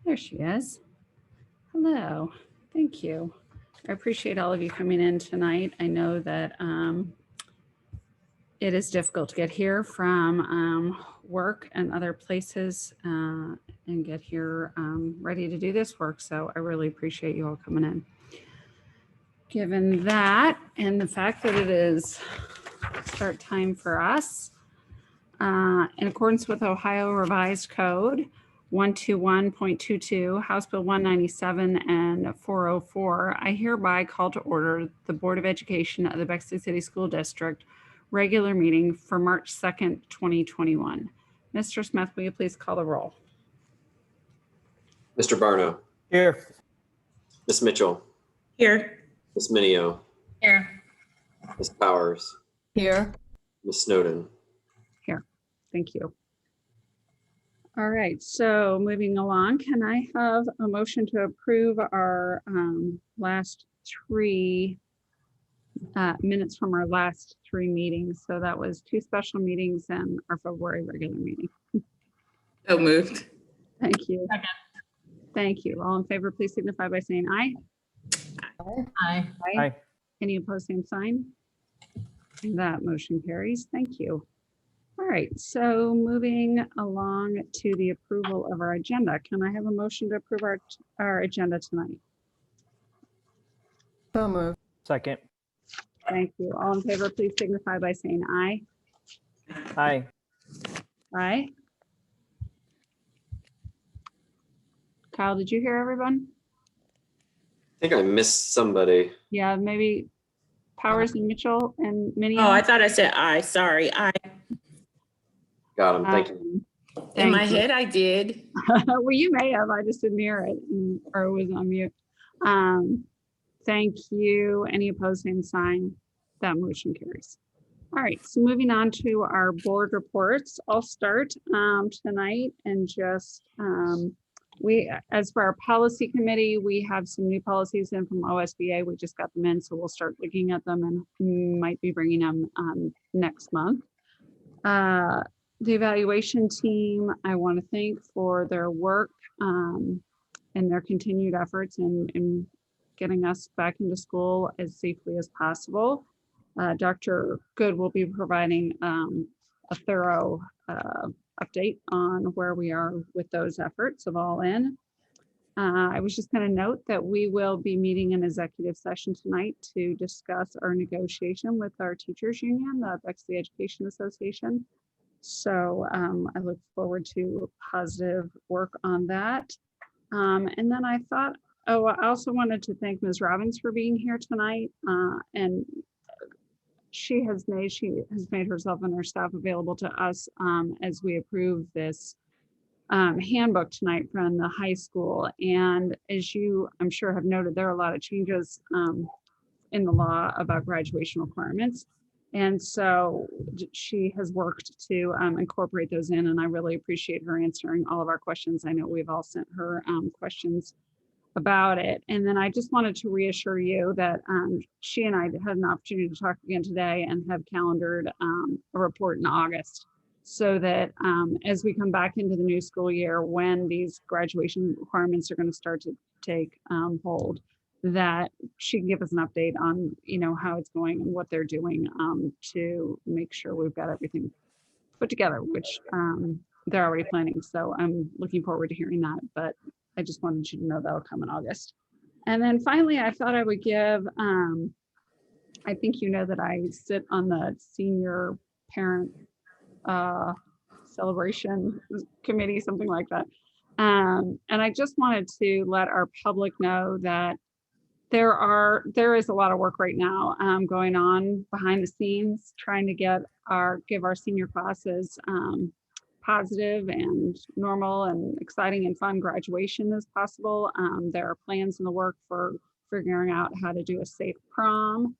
There she is. Hello. Thank you. I appreciate all of you coming in tonight. I know that it is difficult to get here from work and other places and get here ready to do this work. So I really appreciate you all coming in. Given that and the fact that it is start time for us, in accordance with Ohio Revised Code 121.22, House Bill 197 and 404, I hereby call to order the Board of Education of the Bexley City School District regular meeting for March 2nd, 2021. Mr. Smith, will you please call the roll? Mr. Barno. Here. Ms. Mitchell. Here. Ms. Minio. Here. Ms. Powers. Here. Ms. Snowden. Here. Thank you. All right, so moving along, can I have a motion to approve our last three minutes from our last three meetings? So that was 2 special meetings and our February regular meeting. So moved. Thank you. Second. Thank you. All in favor, please signify by saying aye. Aye. Aye. Any opposed, same sign. That motion carries. Thank you. All right, so moving along to the approval of our agenda. Can I have a motion to approve our agenda tonight? So moved. Second. Thank you. All in favor, please signify by saying aye. Aye. Aye. Kyle, did you hear everyone? I think I missed somebody. Yeah, maybe Powers and Mitchell and Minnie. Oh, I thought I said aye. Sorry. Aye. Got him. Thank you. In my Thank you. head, I did. Well, you may have. I just didn't hear it or it was on mute. Thank you. Any opposed, same sign. That motion carries. All right, so moving on to our board reports. I'll start tonight and just as for our policy committee, we have some new policies in from OSBA. We just got them in, so we'll start looking at them and might be bringing them next month. The evaluation team, I want to thank for their work and their continued efforts in getting us back into school as safely as possible. Dr. Good will be providing a thorough update on where we are with those efforts of all in. I was just going to note that we will be meeting an executive session tonight to discuss our negotiation with our teachers union, the Bexley Education Association. So I look forward to positive work on that. And then I thought, I also wanted to thank Ms. Robbins for being here tonight. And she has made herself and her staff available to us as we approve this handbook tonight from the high school. And as you, I'm sure, have noted, there are a lot of changes in the law about graduation requirements. And so she has worked to incorporate those in, and I really appreciate her answering all of our questions. I know we've all sent her questions about it. And then I just wanted to reassure you that she and I had an opportunity to talk again today and have calendared a report in August, so that as we come back into the new school year, when these graduation requirements are going to start to take hold, that she can give us an update on, how it's going and what they're doing to make sure we've got everything put together, which they're already planning. So I'm looking forward to hearing that, but I just wanted you to know that'll come in August. And then finally, I thought I would give, I think you know that I sit on the senior parent celebration committee, something like that. And I just wanted to let our public know that there is a lot of work right now going on behind the scenes, trying to give our senior classes positive and normal and exciting and fun graduation as possible. There are plans in the work for figuring out how to do a safe prom.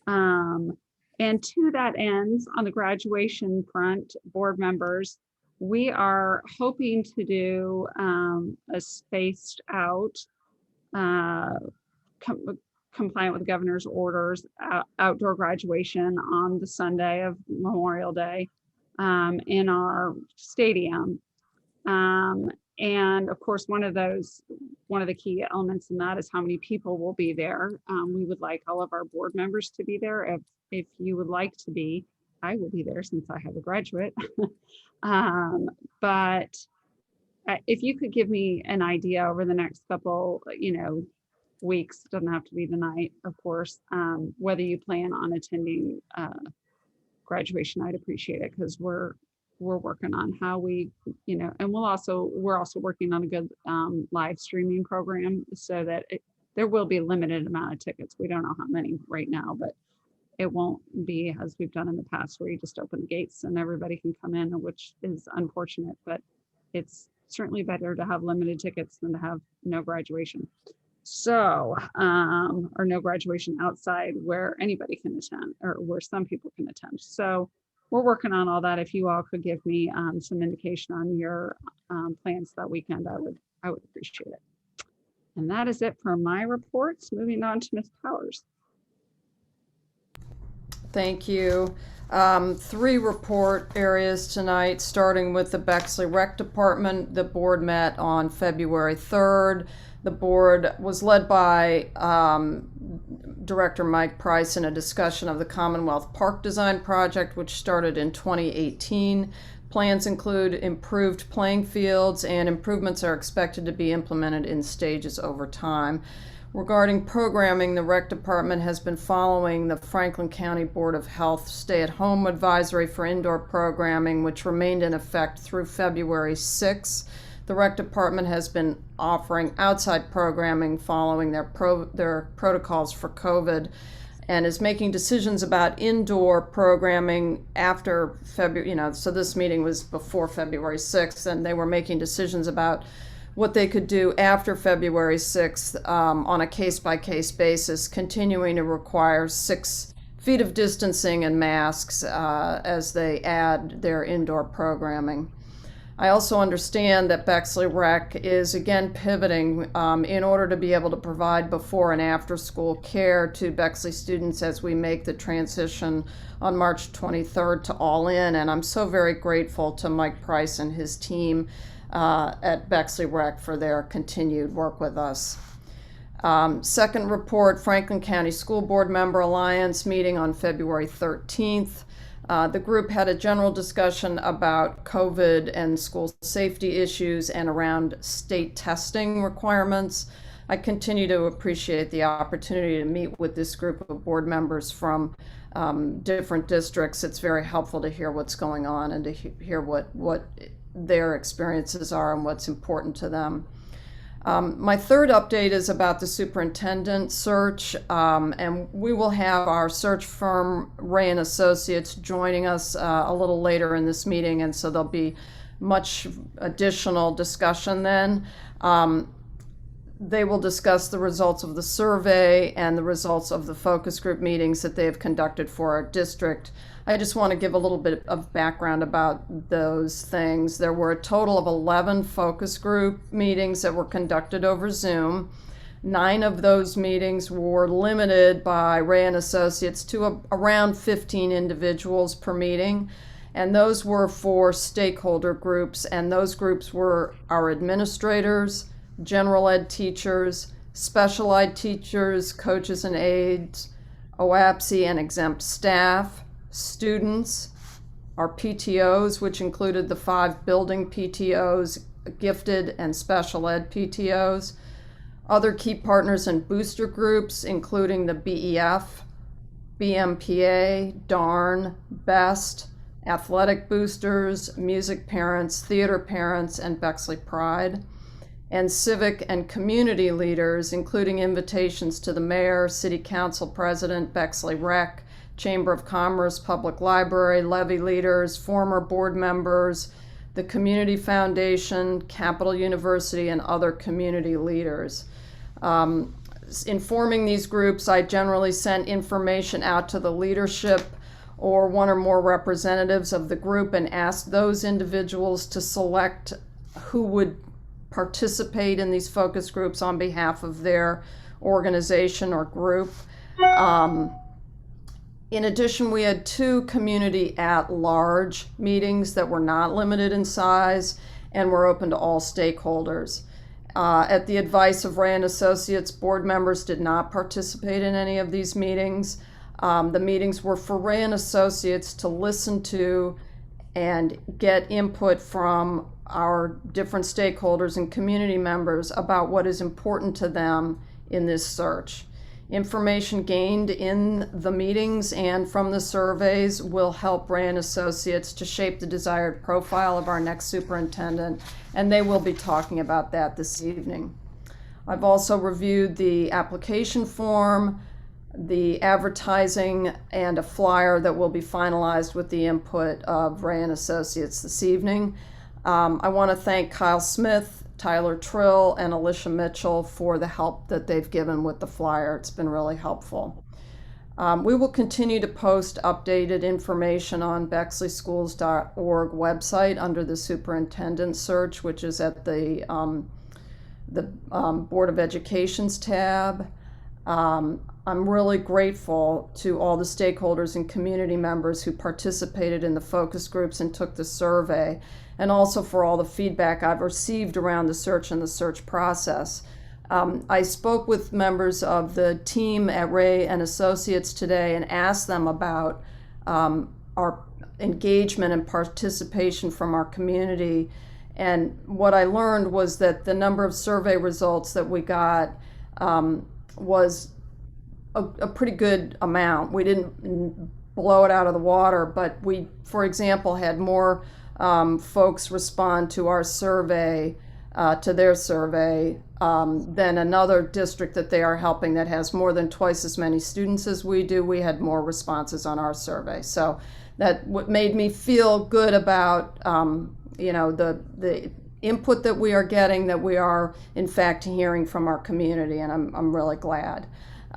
And to that end, on the graduation front, board members, we are hoping to do a spaced out compliant with the governor's orders outdoor graduation on the Sunday of Memorial Day in our stadium. And of course, one of the key elements in that is how many people will be there. We would like all of our board members to be there. If you would like to be, I will be there since I have a graduate. But if you could give me an idea over the next couple, weeks, doesn't have to be the night, of course, whether you plan on attending graduation, I'd appreciate it, because we're working on how we, and we're also working on a good live streaming program so that there will be a limited amount of tickets. We don't know how many right now, but it won't be as we've done in the past where you just open the gates and everybody can come in, which is unfortunate, but it's certainly better to have limited tickets than to have no graduation. So, or no graduation outside where anybody can attend or where some people can attend. So we're working on all that. If you all could give me some indication on your plans that weekend, I would appreciate it. And that is it for my reports. Moving on to Ms. Powers. Thank you. 3 report areas tonight, starting with the Bexley Rec Department. The board met on February 3rd. The board was led by Director Mike Price in a discussion of the Commonwealth Park Design Project, which started in 2018. Plans include improved playing fields, and improvements are expected to be implemented in stages over time. Regarding programming, the Rec Department has been following the Franklin County Board of Health stay-at-home advisory for indoor programming, which remained in effect through February 6. The Rec Department has been offering outside programming following their protocols for COVID, and is making decisions about indoor programming after February, so this meeting was before February 6th, and they were making decisions about what they could do after February 6th on a case-by-case basis, continuing to require 6 feet of distancing and masks as they add their indoor programming. I also understand that Bexley Rec is again pivoting in order to be able to provide before and after school care to Bexley students as we make the transition on March 23rd to all in. And I'm so very grateful to Mike Price and his team at Bexley Rec for their continued work with us. Second report, Franklin County School Board Member Alliance meeting on February 13th. The group had a general discussion about COVID and school safety issues and around state testing requirements. I continue to appreciate the opportunity to meet with this group of board members from different districts. It's very helpful to hear what's going on and to hear what their experiences are and what's important to them. My third update is about the superintendent search, and we will have our search firm, Ray & Associates, joining us a little later in this meeting, and so there'll be much additional discussion then. They will discuss the results of the survey and the results of the focus group meetings that they have conducted for our district. I just want to give a little bit of background about those things. There were a total of 11 focus group meetings that were conducted over Zoom. 9 of those meetings were limited by Ray & Associates to around 15 individuals per meeting. And those were for stakeholder groups, and those groups were our administrators, general ed teachers, special ed teachers, coaches and aides, OAPSE and exempt staff, students, our PTOs, which included the 5 building PTOs, gifted and special ed PTOs, other key partners and booster groups, including the BEF, BMPA, DARN, BEST, athletic boosters, music parents, theater parents, and Bexley Pride, and civic and community leaders, including invitations to the mayor, city council president, Bexley Rec, Chamber of Commerce, Public Library, levy leaders, former board members, the Community Foundation, Capital University, and other community leaders. Informing these groups, I generally sent information out to the leadership or one or more representatives of the group and asked those individuals to select who would participate in these focus groups on behalf of their organization or group. In addition, we had 2 community at-large meetings that were not limited in size, and we're open to all stakeholders. At the advice of Ray and Associates, board members did not participate in any of these meetings. The meetings were for Ray and Associates to listen to and get input from our different stakeholders and community members about what is important to them in this search. Information gained in the meetings and from the surveys will help Ray and Associates to shape the desired profile of our next superintendent, and they will be talking about that this evening. I've also reviewed the application form, the advertising, and a flyer that will be finalized with the input of Ray and Associates this evening. I want to thank Kyle Smith, Tyler Trill, and Alicia Mitchell for the help that they've given with the flyer. It's been really helpful. We will continue to post updated information on bexleyschools.org website under the superintendent search, which is at the Board of Education's tab. I'm really grateful to all the stakeholders and community members who participated in the focus groups and took the survey, and also for all the feedback I've received around the search and the search process. I spoke with members of the team at Ray and Associates today and asked them about our engagement and participation from our community. And what I learned was that the number of survey results that we got was a pretty good amount. We didn't blow it out of the water, but we, for example, had more folks respond to our survey, to their survey, than another district that they are helping that has more than twice as many students as we do. We had more responses on our survey. So that what made me feel good about the input that we are getting, that we are in fact hearing from our community, and I'm really glad.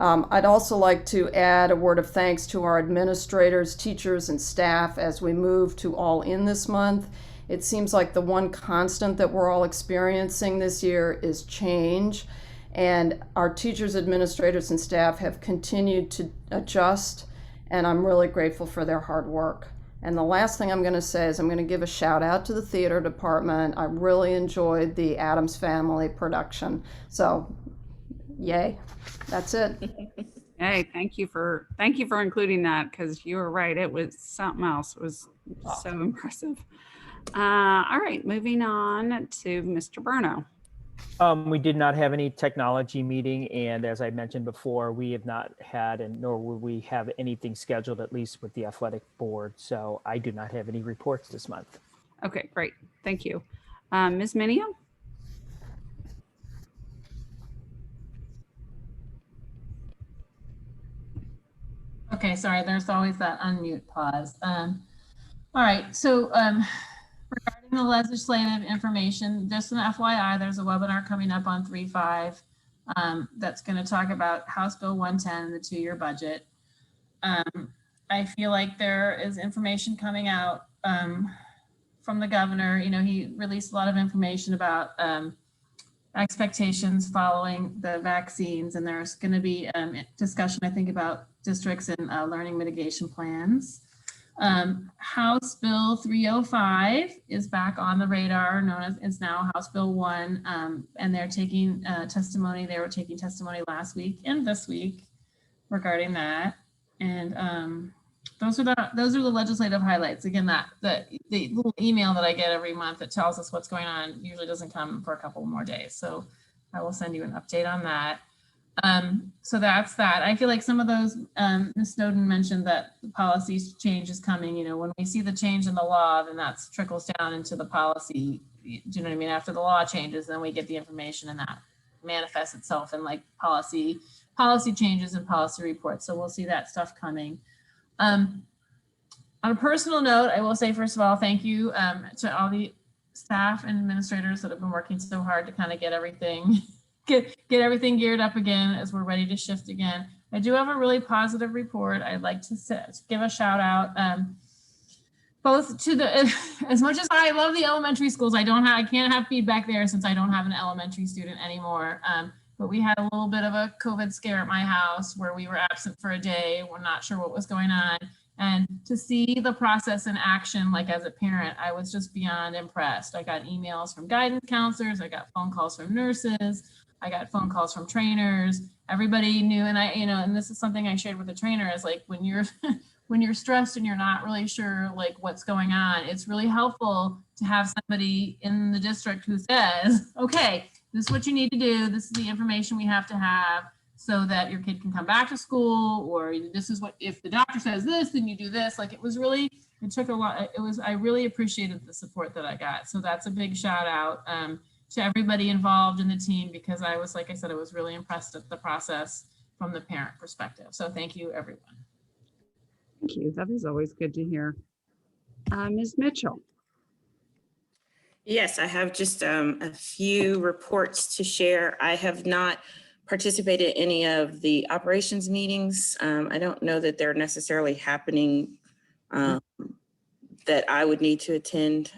I'd also like to add a word of thanks to our administrators, teachers, and staff as we move to all in this month. It seems like the one constant that we're all experiencing this year is change, and our teachers, administrators, and staff have continued to adjust, and I'm really grateful for their hard work. And the last thing I'm going to say is I'm going to give a shout out to the theater department. I really enjoyed the Addams Family production. So, yay. That's it. Hey, thank you for including that, because you were right. It was something else. It was so impressive. All right, moving on to Mr. Bruno. We did not have any technology meeting, and as I mentioned before, we have not had, and nor will we have anything scheduled, at least with the athletic board. So I do not have any reports this month. Okay, great. Thank you. Ms. Minium? Okay, sorry, there's always that unmute pause. All right, so regarding the legislative information, just an FYI, there's a webinar coming up on 3/5 that's going to talk about House Bill 110 and the 2-year budget. I feel like there is information coming out from the governor. You know, he released a lot of information about expectations following the vaccines, and there's going to be discussion, I think, about districts and learning mitigation plans. House Bill 305 is back on the radar, known as is now House Bill 1, and they're taking testimony. They were taking testimony last week and this week regarding that. And those are the legislative highlights. Again, the little email that I get every month that tells us what's going on usually doesn't come for a couple more days. So I will send you an update on that. So that's that. I feel like some of those, Ms. Snowden mentioned that the policy change is coming. You know, when we see the change in the law, then that trickles down into the policy. Do you know what I mean? After the law changes, then we get the information, and that manifests itself in like policy changes and policy reports. So we'll see that stuff coming. On a personal note, I will say, first of all, thank you to all the staff and administrators that have been working so hard to kind of get everything geared up again as we're ready to shift again. I do have a really positive report. I'd like to give a shout out both to the, as much as I love the elementary schools, I can't have feedback there since I don't have an elementary student anymore. But we had a little bit of a COVID scare at my house where we were absent for a day. We're not sure what was going on. And to see the process in action, like as a parent, I was just beyond impressed. I got emails from guidance counselors, I got phone calls from nurses, I got phone calls from trainers. Everybody knew, and and this is something I shared with the trainer, is like when you're when you're stressed and you're not really sure like what's going on, it's really helpful to have somebody in the district who says, okay, this is what you need to do. This is the information we have to have so that your kid can come back to school, or this is what, if the doctor says this, then you do this. Like it took a lot. I really appreciated the support that I got. So that's a big shout out to everybody involved in the team, because I was, like I said, I was really impressed at the process from the parent perspective. So thank you, everyone. Thank you. That is always good to hear. Ms. Mitchell. Yes, I have just a few reports to share. I have not participated in any of the operations meetings. I don't know that they're necessarily happening that I would need to attend.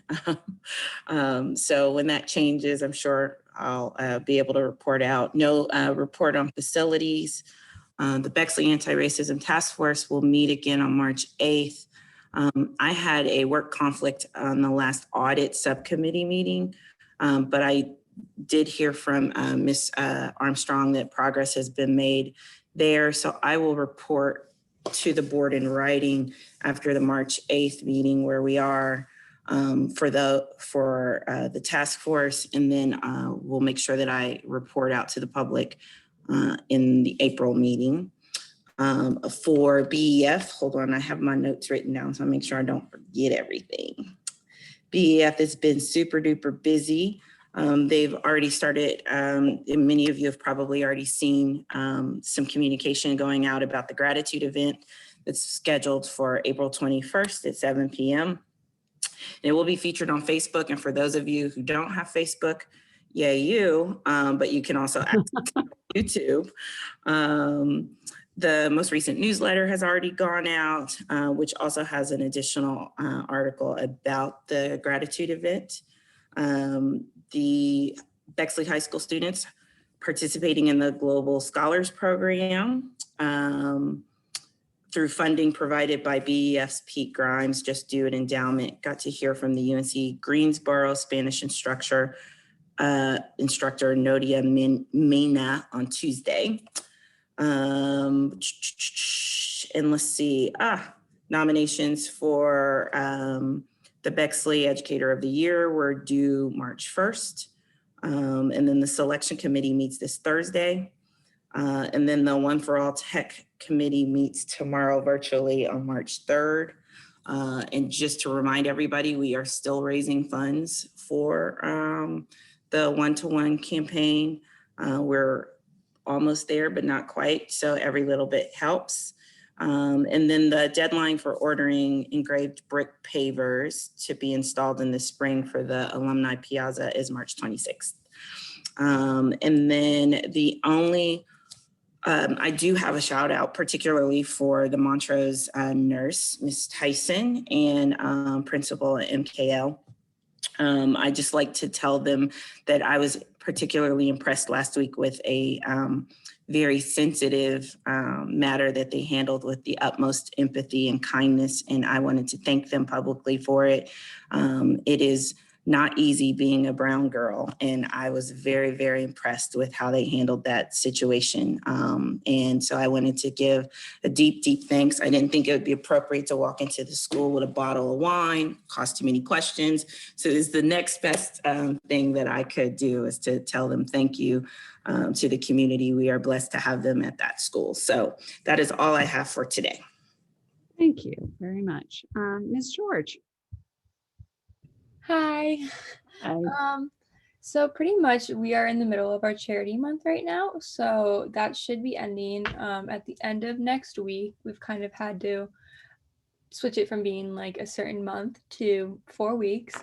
So when that changes, I'm sure I'll be able to report out. No report on facilities. The Bexley Anti-Racism Task Force will meet again on March 8th. I had a work conflict on the last audit subcommittee meeting, but I did hear from Ms. Armstrong that progress has been made there. So I will report to the board in writing after the March 8th meeting where we are for the task force. And then we'll make sure that I report out to the public in the April meeting. For BEF, hold on, I have my notes written down, so I'll make sure I don't forget everything. BEF has been super duper busy. They've already started, and many of you have probably already seen some communication going out about the gratitude event that's scheduled for April 21st at 7 p.m. It will be featured on Facebook. And for those of you who don't have Facebook, yay you, but you can also access YouTube. The most recent newsletter has already gone out, which also has an additional article about the gratitude event. The Bexley High School students participating in the Global Scholars Program through funding provided by BEF's Pete Grimes Just Do It endowment. Got to hear from the UNC Greensboro Spanish instructor Nodia Mena on Tuesday. And let's see, nominations for the Bexley Educator of the Year were due March 1st. And then the selection committee meets this Thursday. And then the One for All Tech committee meets tomorrow virtually on March 3rd. And just to remind everybody, we are still raising funds for the one-to-one campaign. We're almost there, but not quite. So every little bit helps. And then the deadline for ordering engraved brick pavers to be installed in the spring for the Alumni Piazza is March 26th. And then the only, I do have a shout out, particularly for the Montrose nurse, Ms. Tyson, and principal at MKL. I just like to tell them that I was particularly impressed last week with a very sensitive matter that they handled with the utmost empathy and kindness, and I wanted to thank them publicly for it. It is not easy being a brown girl, and I was very, very impressed with how they handled that situation. And so I wanted to give a deep, deep thanks. I didn't think it would be appropriate to walk into the school with a bottle of wine, cost too many questions. So it's the next best thing that I could do is to tell them thank you to the community. We are blessed to have them at that school. So that is all I have for today. Thank you very much. Ms. George. Hi. Hi. So pretty much we are in the middle of our charity month right now. So that should be ending at the end of next week. We've kind of had to switch it from being like a certain month to 4 weeks.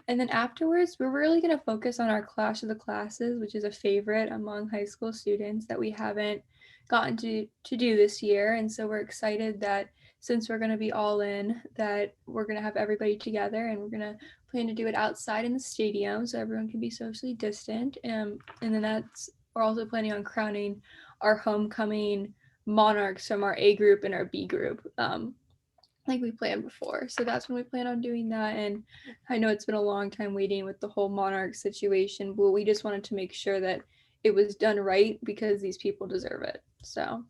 And then afterwards, we're really going to focus on our Clash of the Classes, which is a favorite among high school students that we haven't gotten to do this year. And so we're excited that since we're going to be all in, that we're going to have everybody together, and we're going to plan to do it outside in the stadium so everyone can be socially distant. And then we're also planning on crowning our homecoming monarchs from our A group and our B group. like we planned before. So that's when we plan on doing that. And I know it's been a long time waiting with the whole Monarch situation, but we just wanted to make sure that it was done right because these people deserve it. So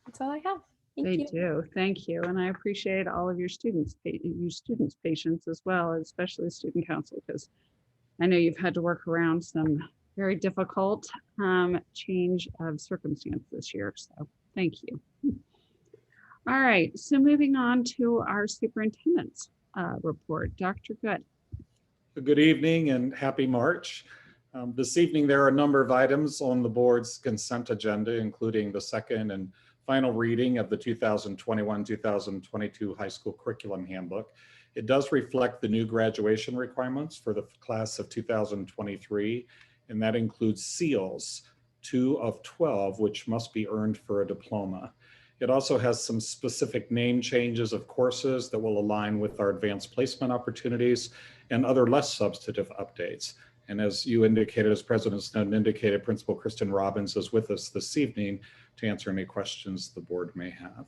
that's all I have. Thank They you. do. Thank you. And I appreciate all of your students' patience as well, especially the student council, because I know you've had to work around some very difficult change of circumstance this year. So thank you. All right. So moving on to our superintendent's report. Dr. Good. Good evening and happy March. This evening, there are a number of items on the board's consent agenda, including the second and final reading of the 2021-2022 high school curriculum handbook. It does reflect the new graduation requirements for the class of 2023, and that includes SEALs, 2 of 12, which must be earned for a diploma. It also has some specific name changes of courses that will align with our advanced placement opportunities and other less substantive updates. And as you indicated, as President Snowden indicated, Principal Kristen Robbins is with us this evening to answer any questions the board may have.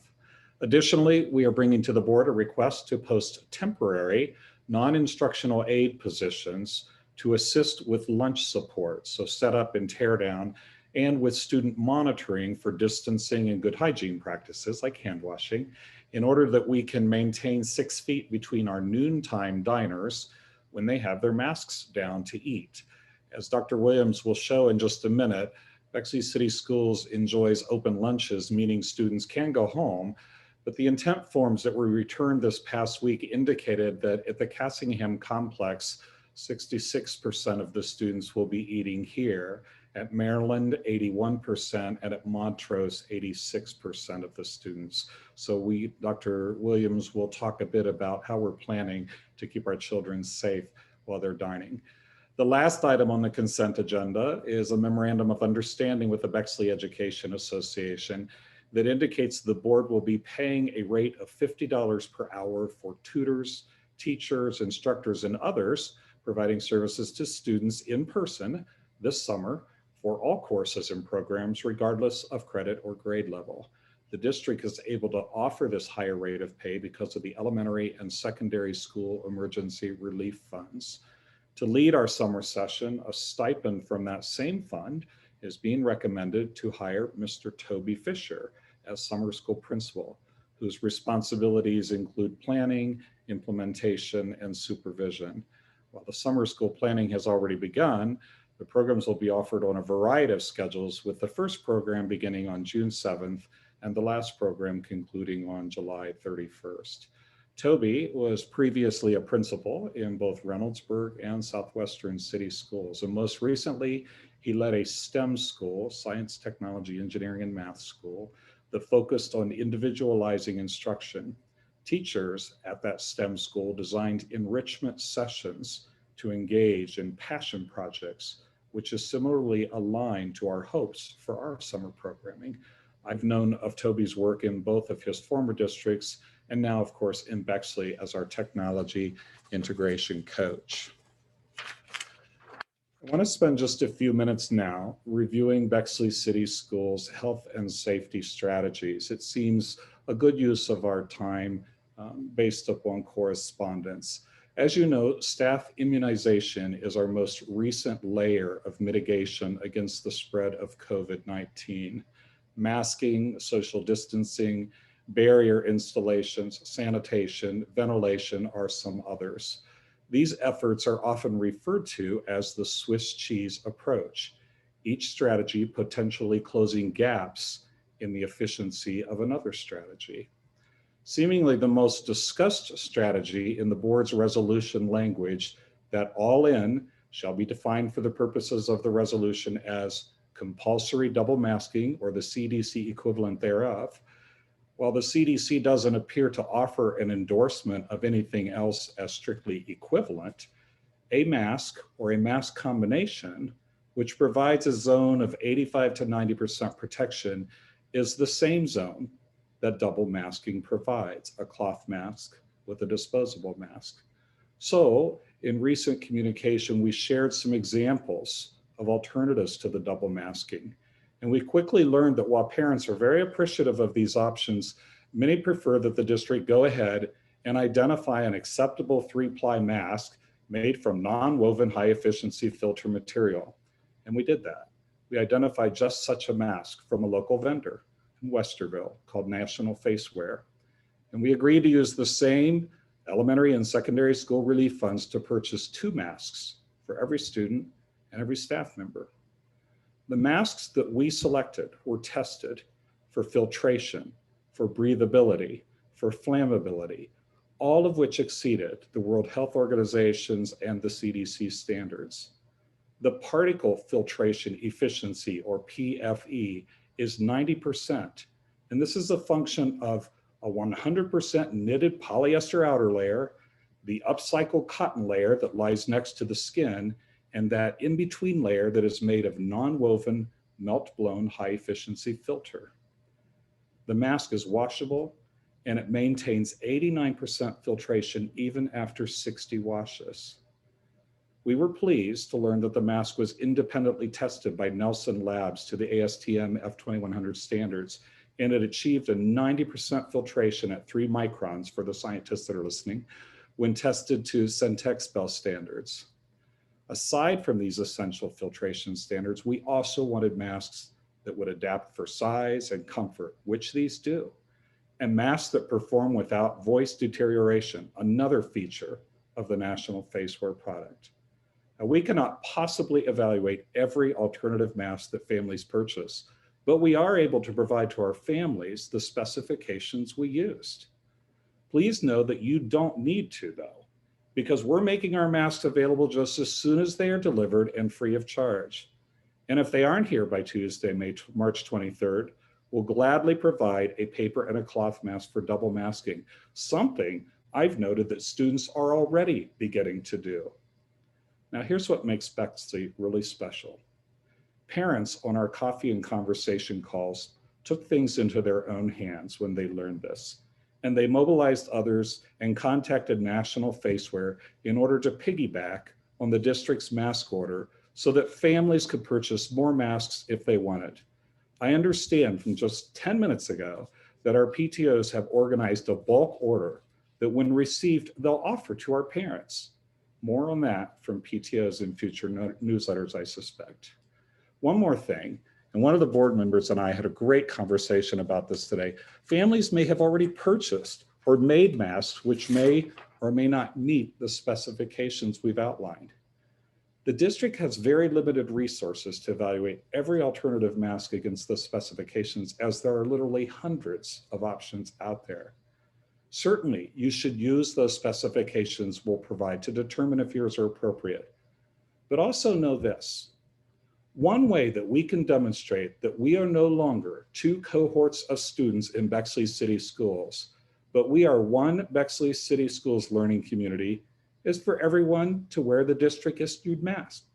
Additionally, we are bringing to the board a request to post temporary non-instructional aid positions to assist with lunch support, so setup and tear down, and with student monitoring for distancing and good hygiene practices like hand washing, in order that we can maintain 6 feet between our noontime diners when they have their masks down to eat. As Dr. Williams will show in just a minute, Bexley City Schools enjoys open lunches, meaning students can go home, but the intent forms that were returned this past week indicated that at the Cassingham complex, 66% of the students will be eating here. At Maryland, 81%, and at Montrose, 86% of the students. So Dr. Williams will talk a bit about how we're planning to keep our children safe while they're dining. The last item on the consent agenda is a memorandum of understanding with the Bexley Education Association that indicates the board will be paying a rate of $50 per hour for tutors, teachers, instructors, and others providing services to students in person this summer for all courses and programs, regardless of credit or grade level. The district is able to offer this higher rate of pay because of the elementary and secondary school emergency relief funds. To lead our summer session, a stipend from that same fund is being recommended to hire Mr. Toby Fisher as summer school principal, whose responsibilities include planning, implementation, and supervision. While the summer school planning has already begun, the programs will be offered on a variety of schedules, with the first program beginning on June 7th and the last program concluding on July 31st. Toby was previously a principal in both Reynoldsburg and Southwestern City Schools, and most recently, he led a STEM school, science, technology, engineering, and math school, that focused on individualizing instruction. Teachers at that STEM school designed enrichment sessions to engage in passion projects, which is similarly aligned to our hopes for our summer programming. I've known of Toby's work in both of his former districts and now, of course, in Bexley as our technology integration coach. I want to spend just a few minutes now reviewing Bexley City Schools' health and safety strategies. It seems a good use of our time based upon correspondence. As you know, staff immunization is our most recent layer of mitigation against the spread of COVID-19. Masking, social distancing, barrier installations, sanitation, ventilation are some others. These efforts are often referred to as the Swiss cheese approach, each strategy potentially closing gaps in the efficiency of another strategy. Seemingly the most discussed strategy in the board's resolution language, that all in shall be defined for the purposes of the resolution as compulsory double masking, or the CDC equivalent thereof. While the CDC doesn't appear to offer an endorsement of anything else as strictly equivalent, a mask or a mask combination, which provides a zone of 85 to 90% protection, is the same zone that double masking provides, a cloth mask with a disposable mask. So in recent communication, we shared some examples of alternatives to the double masking. And we quickly learned that while parents are very appreciative of these options, many prefer that the district go ahead and identify an acceptable 3-ply mask made from non-woven high-efficiency filter material. And we did that. We identified just such a mask from a local vendor in Westerville called National Faceware. And we agreed to use the same elementary and secondary school relief funds to purchase 2 masks for every student and every staff member. The masks that we selected were tested for filtration, for breathability, for flammability, all of which exceeded the World Health Organization's and the CDC standards. The particle filtration efficiency, or PFE, is 90%. And this is a function of a 100% knitted polyester outer layer, the upcycled cotton layer that lies next to the skin, and that in-between layer that is made of non-woven, melt-blown, high-efficiency filter. The mask is washable, and it maintains 89% filtration even after 60 washes. We were pleased to learn that the mask was independently tested by Nelson Labs to the ASTM F2100 standards, and it achieved a 90% filtration at 3 microns for the scientists that are listening when tested to Centex Bell standards. Aside from these essential filtration standards, we also wanted masks that would adapt for size and comfort, which these do, and masks that perform without voice deterioration, another feature of the National Faceware product. Now, we cannot possibly evaluate every alternative mask that families purchase, but we are able to provide to our families the specifications we used. Please know that you don't need to, though, because we're making our masks available just as soon as they are delivered and free of charge. And if they aren't here by Tuesday, March 23rd, we'll gladly provide a paper and a cloth mask for double masking, something I've noted that students are already beginning to do. Now, here's what makes Bexley really special. Parents on our coffee and conversation calls took things into their own hands when they learned this, and they mobilized others and contacted National Faceware in order to piggyback on the district's mask order so that families could purchase more masks if they wanted. I understand from just 10 minutes ago that our PTOs have organized a bulk order that when received, they'll offer to our parents. More on that from PTOs in future newsletters, I suspect. One more thing, and one of the board members and I had a great conversation about this today. Families may have already purchased or made masks which may or may not meet the specifications we've outlined. The district has very limited resources to evaluate every alternative mask against the specifications, as there are literally hundreds of options out there. Certainly, you should use those specifications we'll provide to determine if yours are appropriate. But also know this. One way that we can demonstrate that we are no longer 2 cohorts of students in Bexley City Schools, but we are one Bexley City Schools learning community is for everyone to wear the district issued mask.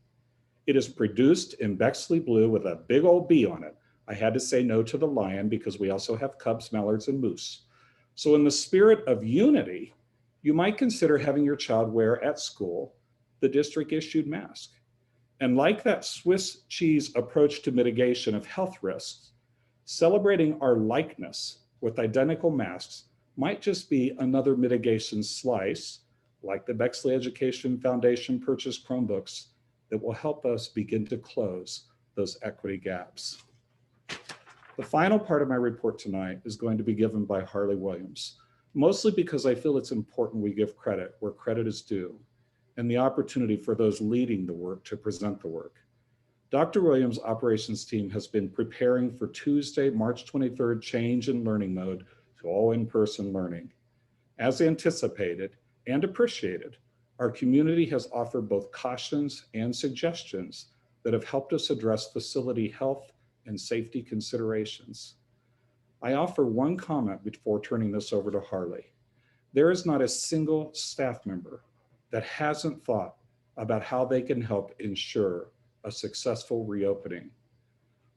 It is produced in Bexley blue with a big old B on it. I had to say no to the lion because we also have cubs, mallards, and moose. So in the spirit of unity, you might consider having your child wear at school the district issued mask. And like that Swiss cheese approach to mitigation of health risks, celebrating our likeness with identical masks might just be another mitigation slice, like the Bexley Education Foundation purchased Chromebooks, that will help us begin to close those equity gaps. The final part of my report tonight is going to be given by Harley Williams, mostly because I feel it's important we give credit where credit is due, and the opportunity for those leading the work to present the work. Dr. Williams' operations team has been preparing for Tuesday, March 23rd, change in learning mode to all in-person learning. As anticipated and appreciated, our community has offered both cautions and suggestions that have helped us address facility health and safety considerations. I offer one comment before turning this over to Harley. There is not a single staff member that hasn't thought about how they can help ensure a successful reopening.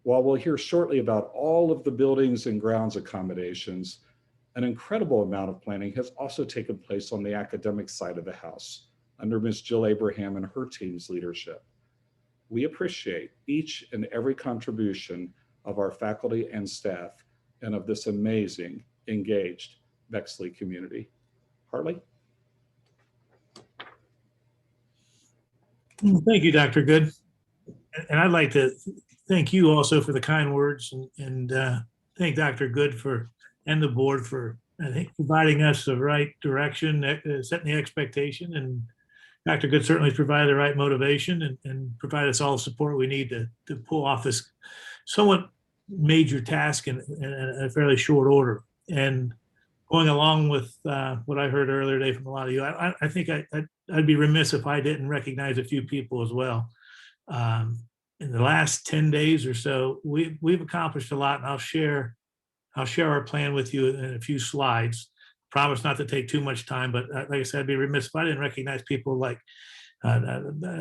While we'll hear shortly about all of the buildings and grounds accommodations, an incredible amount of planning has also taken place on the academic side of the house under Ms. Jill Abraham and her team's leadership. We appreciate each and every contribution of our faculty and staff and of this amazing engaged Bexley community. Hartley? Thank you, Dr. Good. And I'd like to thank you also for the kind words and thank Dr. Good and the board for, I think, providing us the right direction, setting the expectation. And Dr. Good certainly provided the right motivation and provided us all the support we need to pull off this somewhat major task in a fairly short order. And going along with what I heard earlier today from a lot of you, I think I'd be remiss if I didn't recognize a few people as well. In the last 10 days or so, we've accomplished a lot, and I'll share our plan with you in a few slides. Promise not to take too much time, but like I said, I'd be remiss if I didn't recognize people like I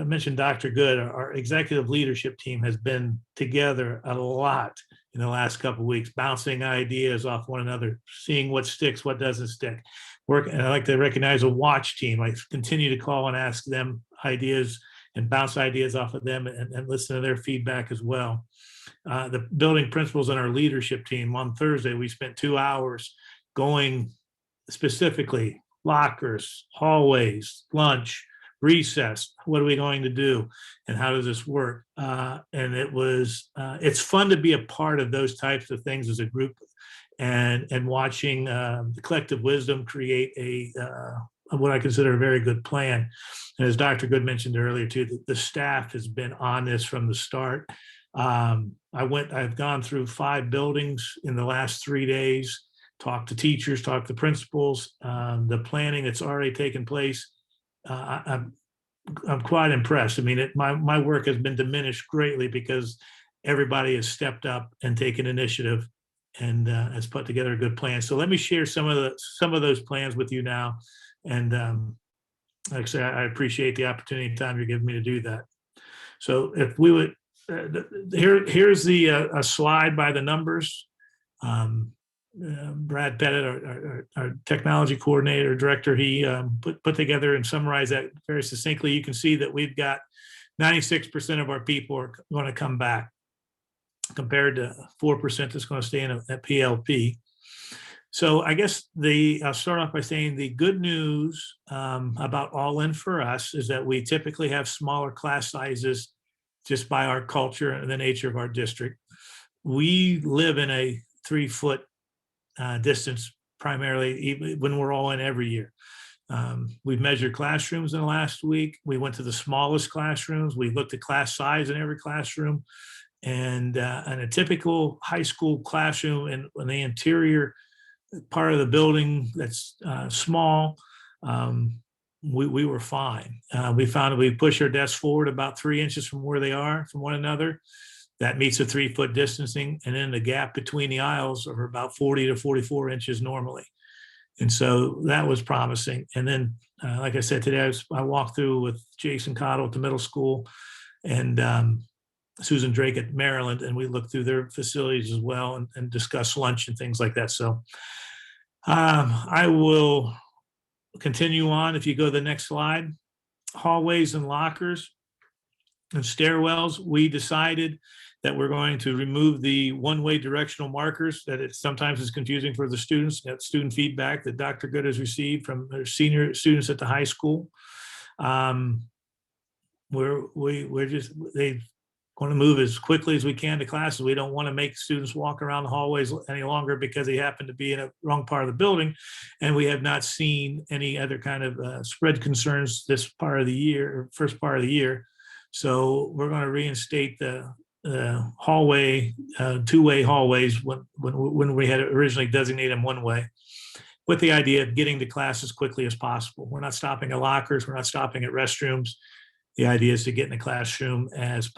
mentioned Dr. Good. Our executive leadership team has been together a lot in the last couple of weeks, bouncing ideas off one another, seeing what sticks, what doesn't stick. And I like to recognize a watch team. I continue to call and ask them ideas and bounce ideas off of them and listen to their feedback as well. The building principals and our leadership team, on Thursday, we spent 2 hours going specifically lockers, hallways, lunch, recess. What are we going to do? And how does this work? And it's fun to be a part of those types of things as a group and watching the collective wisdom create what I consider a very good plan. And as Dr. Good mentioned earlier too, the staff has been on this from the start. I've gone through 5 buildings in the last 3 days, talked to teachers, talked to principals, the planning that's already taken place. I'm quite impressed. I mean, my work has been diminished greatly because everybody has stepped up and taken initiative and has put together a good plan. So let me share some of those plans with you now. And like I say, I appreciate the opportunity and time you're giving me to do that. So if we would, here's a slide by the numbers. Brad Pettit, our technology coordinator, director, he put together and summarized that very succinctly. You can see that we've got 96% of our people are going to come back compared to 4% that's going to stay in at PLP. So I guess I'll start off by saying the good news about All In for us is that we typically have smaller class sizes just by our culture and the nature of our district. We live in a 3-foot distance primarily, even when we're all in every year. We've measured classrooms in the last week. We went to the smallest classrooms. We looked at class size in every classroom. And in a typical high school classroom in the interior part of the building that's small, we were fine. We found that we push our desks forward about 3 inches from where they are from one another. That meets a 3-foot distancing, and then the gap between the aisles are about 40 to 44 inches normally. And so that was promising. And then, like I said, today I walked through with Jason Cottle at the middle school and Susan Drake at Maryland, and we looked through their facilities as well and discussed lunch and things like that. So I will continue on. If you go to the next slide, hallways and lockers and stairwells, we decided that we're going to remove the one-way directional markers that it sometimes is confusing for the students. That student feedback that Dr. Good has received from their senior students at the high school. They want to move as quickly as we can to classes. We don't want to make students walk around the hallways any longer because they happen to be in a wrong part of the building. And we have not seen any other kind of spread concerns this part of the year, or first part of the year. So we're going to reinstate the hallway, 2-way hallways when we had originally designated them 1 way, with the idea of getting to class as quickly as possible. We're not stopping at lockers. We're not stopping at restrooms. The idea is to get in the classroom as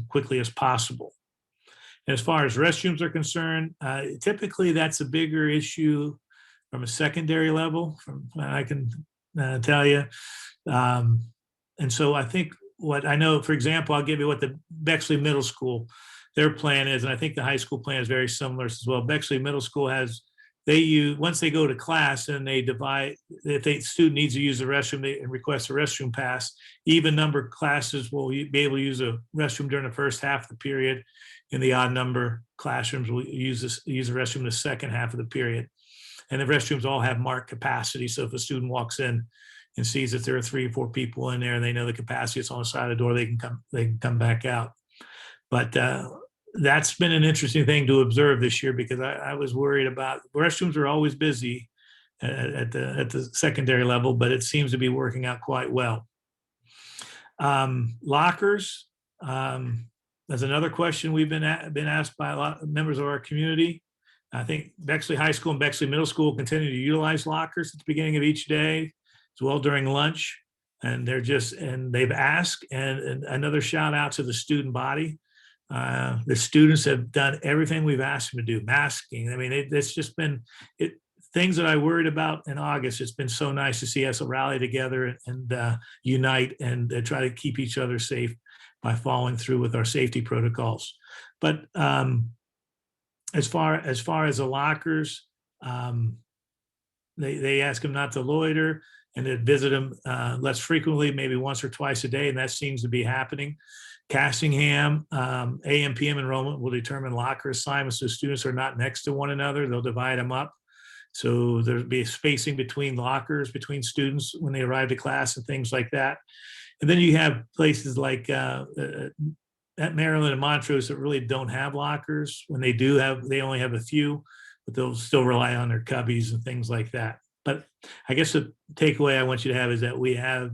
quickly as possible. And as far as restrooms are concerned, typically that's a bigger issue from a secondary level, from what I can tell you. And so I think what I know, for example, I'll give you what the Bexley Middle School, their plan is, and I think the high school plan is very similar as well. Bexley Middle School once they go to class and they divide, if a student needs to use the restroom, they request a restroom pass. Even number classes will be able to use a restroom during the first half of the period. In the odd number classrooms will use the restroom the second half of the period. And the restrooms all have marked capacity. So if a student walks in and sees that there are 3 or 4 people in there and they know the capacity is on the side of the door, they can come back out. But that's been an interesting thing to observe this year, because I was worried about, restrooms are always busy at the secondary level, but it seems to be working out quite well. Lockers, that's another question we've been asked by a lot of members of our community. I think Bexley High School and Bexley Middle School continue to utilize lockers at the beginning of each day, as well during lunch. And they've asked, and another shout out to the student body. The students have done everything we've asked them to do, masking. I mean, it's just been things that I worried about in August. It's been so nice to see us rally together and unite and try to keep each other safe by following through with our safety protocols. But as far as the lockers, they ask them not to loiter and to visit them less frequently, maybe once or twice a day, and that seems to be happening. Cassingham, AM, PM enrollment will determine locker assignments so students are not next to one another. They'll divide them up. So there'll be spacing between lockers, between students when they arrive to class and things like that. And then you have places like at Maryland and Montrose that really don't have lockers. When they do they only have a few, but they'll still rely on their cubbies and things like that. But I guess the takeaway I want you to have is that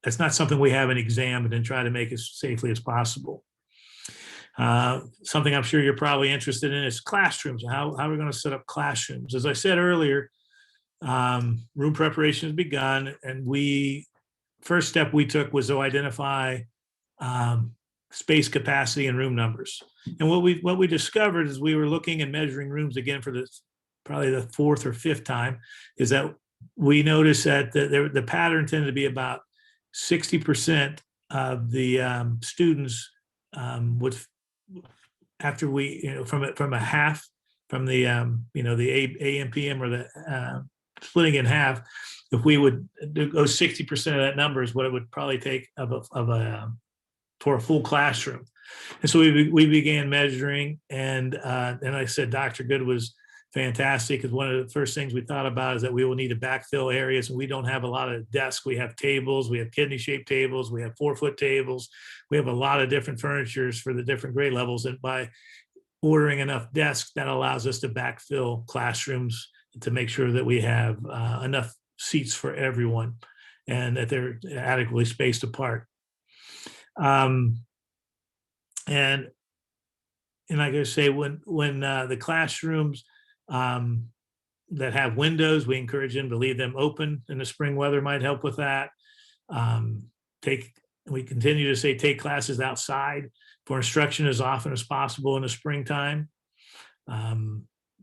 that's not something we haven't examined and try to make as safely as possible. Something I'm sure you're probably interested in is classrooms. How are we going to set up classrooms? As I said earlier, room preparation has begun, and first step we took was to identify space capacity and room numbers. And what we discovered as we were looking and measuring rooms again for probably the 4th or 5th time, is that we noticed that the pattern tended to be about 60% of the students would, after we, from a half, from the the AM, PM, or the splitting in half, if we would go 60% of that number is what it would probably take for a full classroom. And so we began measuring, and I said Dr. Good was fantastic, because one of the first things we thought about is that we will need to backfill areas, and we don't have a lot of desks. We have tables, we have kidney-shaped tables, we have 4-foot tables, we have a lot of different furnitures for the different grade levels, and by ordering enough desks, that allows us to backfill classrooms to make sure that we have enough seats for everyone and that they're adequately spaced apart. And like I say, when the classrooms that have windows, we encourage them to leave them open, and the spring weather might help with that. We continue to say take classes outside for instruction as often as possible in the springtime.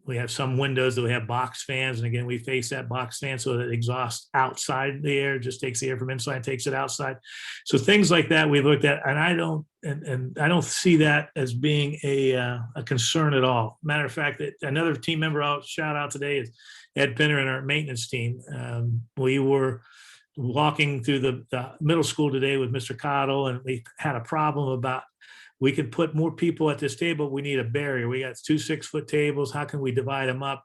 We have some windows that we have box fans, and again, we face that box fan so that it exhausts outside the air, just takes the air from inside and takes it outside. So things like that we looked at, and I don't see that as being a concern at all. Matter of fact, that another team member I'll shout out today is Ed Pinner and our maintenance team. We were walking through the middle school today with Mr. Cottle, and we had a problem about, we could put more people at this table. We need a barrier. We got 2 6-foot tables. How can we divide them up?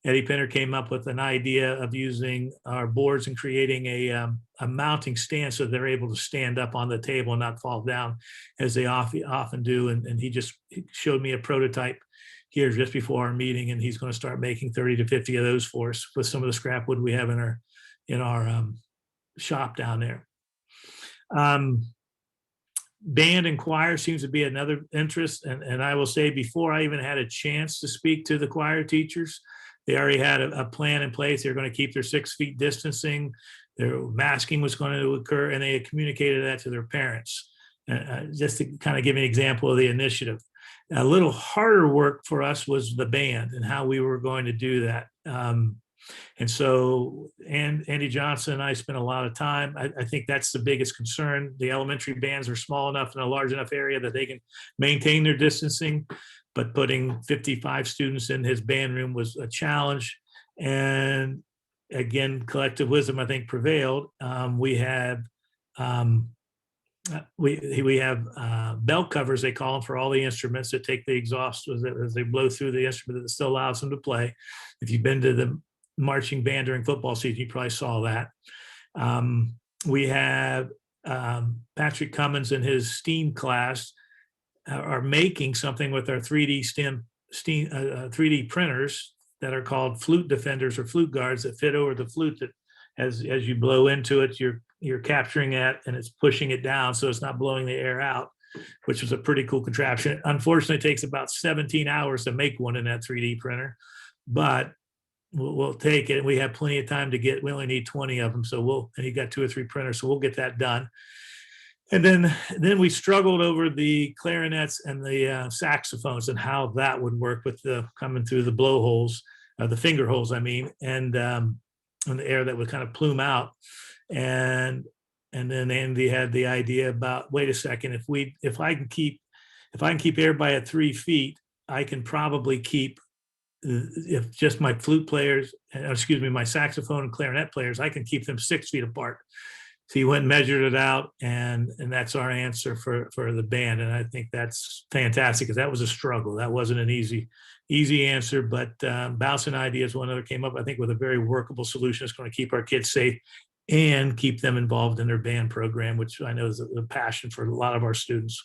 Eddie Pinner came up with an idea of using our boards and creating a mounting stand so they're able to stand up on the table and not fall down as they often do. And he just showed me a prototype here just before our meeting, and he's going to start making 30 to 50 of those for us with some of the scrap wood we have in our shop down there. Band and choir seems to be another interest. And I will say, before I even had a chance to speak to the choir teachers, they already had a plan in place. They're going to keep their 6 feet distancing. Their masking was going to occur, and they had communicated that to their parents. Just to kind of give an example of the initiative. A little harder work for us was the band and how we were going to do that. And so Andy Johnson and I spent a lot of time. I think that's the biggest concern. The elementary bands are small enough in a large enough area that they can maintain their distancing, but putting 55 students in his band room was a challenge. And again, collective wisdom, I think, prevailed. We had we have belt covers, they call them, for all the instruments that take the exhaust as they blow through the instrument that still allows them to play. If you've been to the marching band during football season, you probably saw that. We have Patrick Cummins and his STEAM class are making something with our 3D printers that are called flute defenders or flute guards that fit over the flute, that as you blow into it, you're capturing it and it's pushing it down so it's not blowing the air out, which was a pretty cool contraption. Unfortunately, it takes about 17 hours to make one in that 3D printer, but we'll take it. We have plenty of time to get, we only need 20 of them. So and you got 2 or 3 printers, so we'll get that done. And then we struggled over the clarinets and the saxophones and how that would work with the coming through the blowholes, the finger holes, I mean, and the air that would kind of plume out. And then Andy had the idea about, wait a second, if I can keep everybody at 3 feet, I can probably keep, if just my flute players, my saxophone and clarinet players, I can keep them 6 feet apart. So he went and measured it out, and that's our answer for the band. And I think that's fantastic, because that was a struggle. That wasn't an easy answer, but Bouncing Ideas, one other, came up, I think, with a very workable solution. It's going to keep our kids safe and keep them involved in their band program, which I know is a passion for a lot of our students.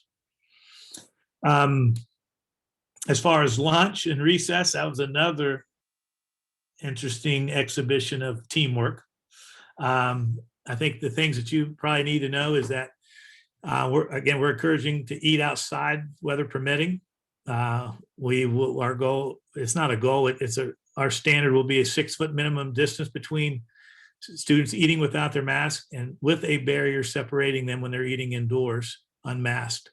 As far as lunch and recess, that was another interesting exhibition of teamwork. I think the things that you probably need to know is that we're encouraging to eat outside, weather permitting. Our goal, it's not a goal, our standard will be a 6-foot minimum distance between students eating without their mask and with a barrier separating them when they're eating indoors unmasked.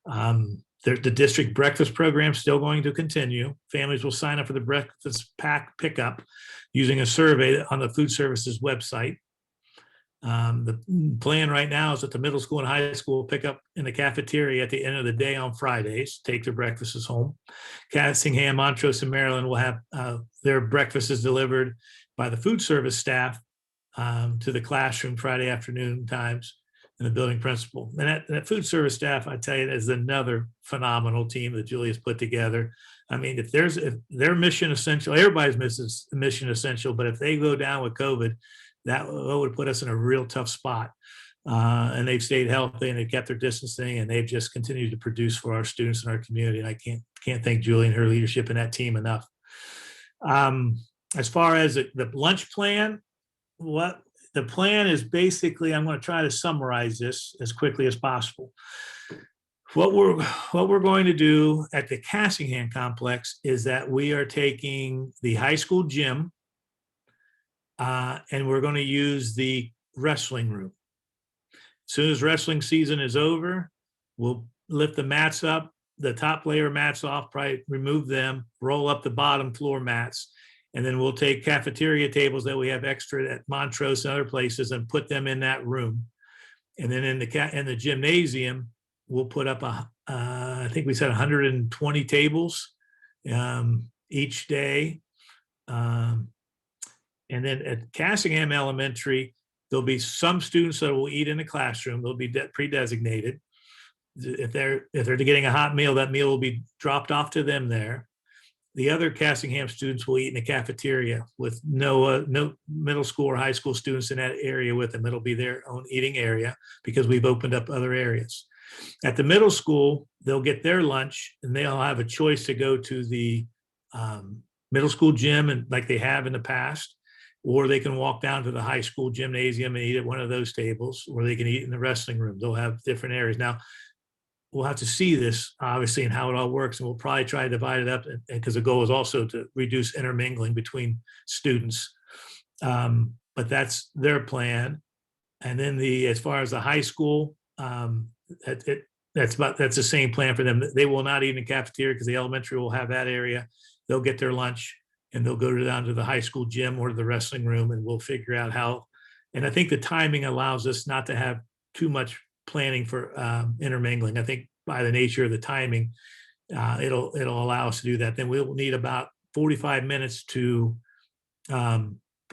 The district breakfast program is still going to continue. Families will sign up for the breakfast pack pickup using a survey on the food services website. The plan right now is that the middle school and high school will pick up in the cafeteria at the end of the day on Fridays, take their breakfasts home. Cassingham, Montrose, and Maryland will have their breakfasts delivered by the food service staff to the classroom Friday afternoon times, and the building principal. And that food service staff, I tell you, is another phenomenal team that Julia's put together. I mean, if they're mission essential, everybody's mission essential, but if they go down with COVID, that would put us in a real tough spot. And they've stayed healthy and they've kept their distancing, and they've just continued to produce for our students and our community. And I can't thank Julie and her leadership in that team enough. As far as the lunch plan, what the plan is, basically, I'm going to try to summarize this as quickly as possible. What we're going to do at the Cassingham complex is that we are taking the high school gym, and we're going to use the wrestling room. As soon as wrestling season is over, we'll lift the mats up, the top layer mats off, probably remove them, roll up the bottom floor mats, and then we'll take cafeteria tables that we have extra at Montrose and other places and put them in that room. And then in the gymnasium, we'll put up I think we said 120 tables each day. And then at Cassingham Elementary, there'll be some students that will eat in the classroom. They'll be pre-designated. If they're getting a hot meal, that meal will be dropped off to them there. The other Cassingham students will eat in the cafeteria with no middle school or high school students in that area with them. It'll be their own eating area because we've opened up other areas. At the middle school, they'll get their lunch and they'll have a choice to go to the middle school gym, and like they have in the past, or they can walk down to the high school gymnasium and eat at one of those tables, or they can eat in the wrestling room. They'll have different areas. Now, we'll have to see this, obviously, and how it all works, and we'll probably try to divide it up, because the goal is also to reduce intermingling between students. But that's their plan. And then as far as the high school, that's the same plan for them. They will not eat in the cafeteria because the elementary will have that area. They'll get their lunch and they'll go down to the high school gym or the wrestling room, and we'll figure out how. And I think the timing allows us not to have too much planning for intermingling. I think by the nature of the timing, it'll allow us to do that. Then we'll need about 45 minutes to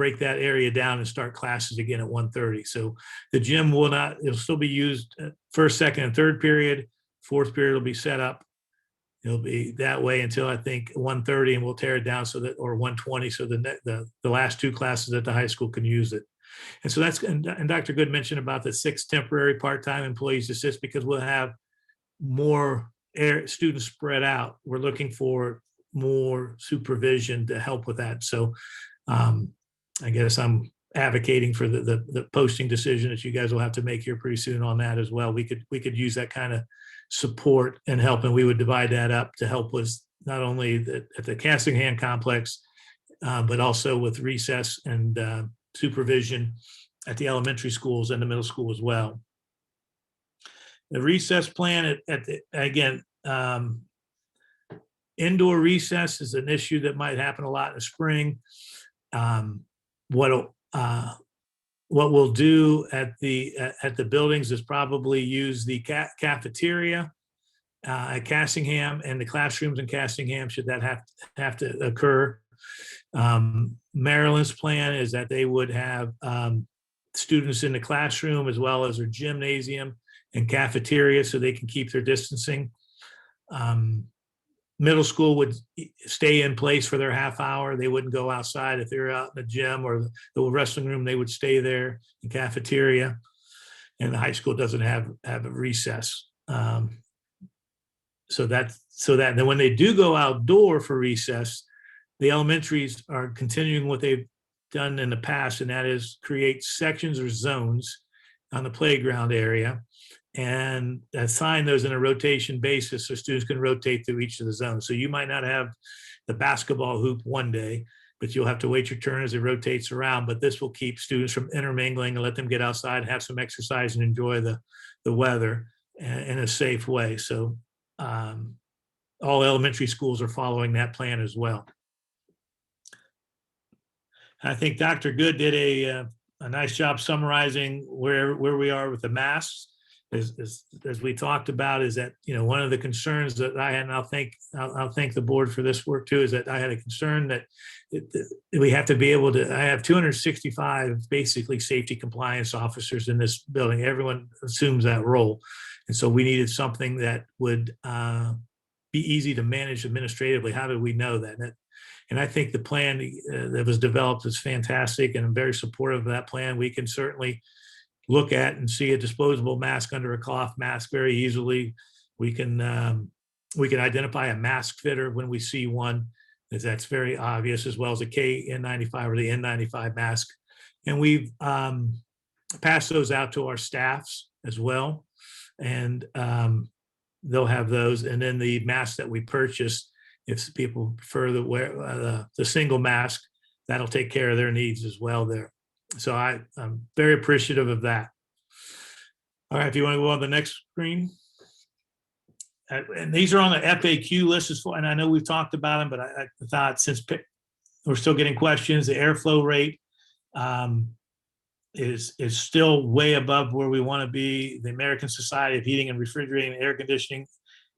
break that area down and start classes again at 1:30. So the gym will not, it'll still be used first, second, and third period. Fourth period will be set up. It'll be that way until I think 1:30, and we'll tear it down so that, or 1:20, so the last two classes at the high school can use it. And so that's, and Dr. Good mentioned about the 6 temporary part-time employees assist, because we'll have more students spread out. We're looking for more supervision to help with that. So I guess I'm advocating for the posting decision that you guys will have to make here pretty soon on that as well. We could use that kind of support and help, and we would divide that up to help with not only at the Cassingham complex, but also with recess and supervision at the elementary schools and the middle school as well. The recess plan again, indoor recess is an issue that might happen a lot in the spring. What we'll do at the buildings is probably use the cafeteria at Cassingham, and the classrooms in Cassingham, should that have to occur. Maryland's plan is that they would have students in the classroom as well as their gymnasium and cafeteria, so they can keep their distancing. Middle school would stay in place for their half hour. They wouldn't go outside. If they were out in the gym or the wrestling room, they would stay there in cafeteria. And the high school doesn't have a recess. So then when they do go outdoor for recess, the elementaries are continuing what they've done in the past, and that is create sections or zones on the playground area and assign those in a rotation basis so students can rotate through each of the zones. So you might not have the basketball hoop one day, but you'll have to wait your turn as it rotates around. But this will keep students from intermingling and let them get outside and have some exercise and enjoy the weather in a safe way. So all elementary schools are following that plan as well. I think Dr. Good did a nice job summarizing where we are with the masks. As we talked about, is that, you know, one of the concerns that I had, and I'll thank the board for this work too, is that I had a concern that we have to be able to, I have 265 basically safety compliance officers in this building. Everyone assumes that role. And so we needed something that would be easy to manage administratively. How did we know that? And I think the plan that was developed is fantastic, and I'm very supportive of that plan. We can certainly look at and see a disposable mask under a cloth mask very easily. We can identify a mask fitter when we see one, as that's very obvious, as well as a KN95 or the N95 mask. And we've passed those out to our staffs as well, and they'll have those. And then the masks that we purchased, if people prefer the single mask, that'll take care of their needs as well there. So I'm very appreciative of that. All right, if you want to go on the next screen. And these are on the FAQ list, and I know we've talked about them, but I thought since we're still getting questions, the airflow rate is still way above where we want to be. The American Society of Heating and Refrigerating and Air Conditioning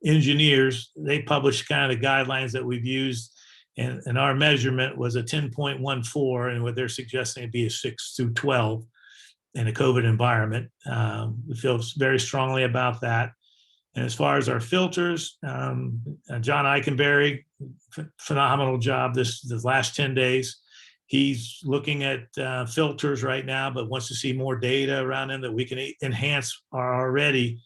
Engineers, they published kind of the guidelines that we've used, and our measurement was a 10.14, and what they're suggesting would be a 6 through 12 in a COVID environment. We feel very strongly about that. And as far as our filters, John Eikenberry, phenomenal job this last 10 days. He's looking at filters right now, but wants to see more data around them that we can enhance our already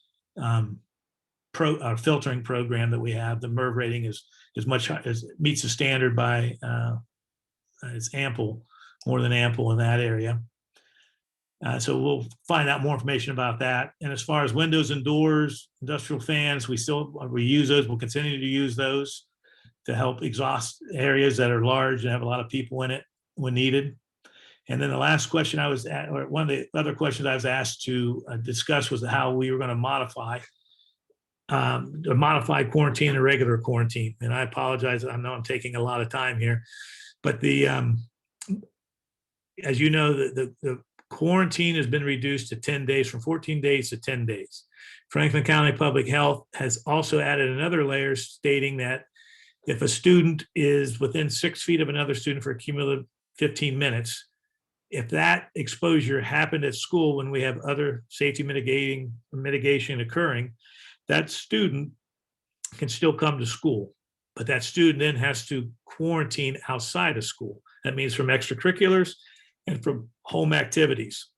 our filtering program that we have. The MERV rating is much as meets the standard by it's ample, more than ample in that area. So we'll find out more information about that. And as far as windows and doors, industrial fans, we use those. We'll continue to use those to help exhaust areas that are large and have a lot of people in it when needed. And then the last question I was at, or one of the other questions I was asked to discuss, was how we were going to modify quarantine and regular quarantine. And I apologize, I know I'm taking a lot of time here, but as you know, the quarantine has been reduced to 10 days, from 14 days to 10 days. Franklin County Public Health has also added another layer stating that if a student is within 6 feet of another student for a cumulative 15 minutes, if that exposure happened at school when we have other safety mitigation occurring, that student can still come to school, but that student then has to quarantine outside of school. That means from extracurriculars and from home activities.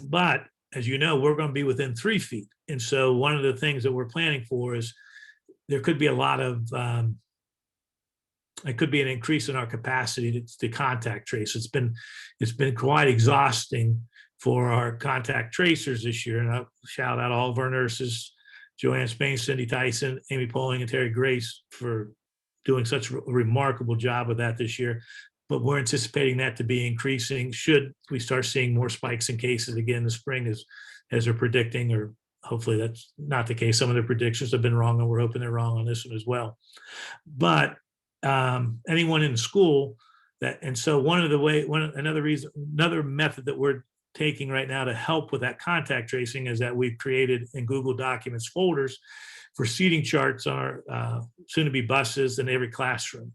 But as you know, we're going to be within 3 feet. And so one of the things that we're planning for is there could be a lot of, it could be an increase in our capacity to contact trace. It's been quite exhausting for our contact tracers this year. And I'll shout out all of our nurses, Joanne Spain, Cindy Tyson, Amy Poling, and Terry Grace for doing such a remarkable job with that this year. But we're anticipating that to be increasing should we start seeing more spikes in cases again in the spring as they're predicting, or hopefully that's not the case. Some of the predictions have been wrong, and we're hoping they're wrong on this one as well. But anyone in the school and so another method that we're taking right now to help with that contact tracing is that we've created in Google Documents folders for seating charts on our soon-to-be buses in every classroom.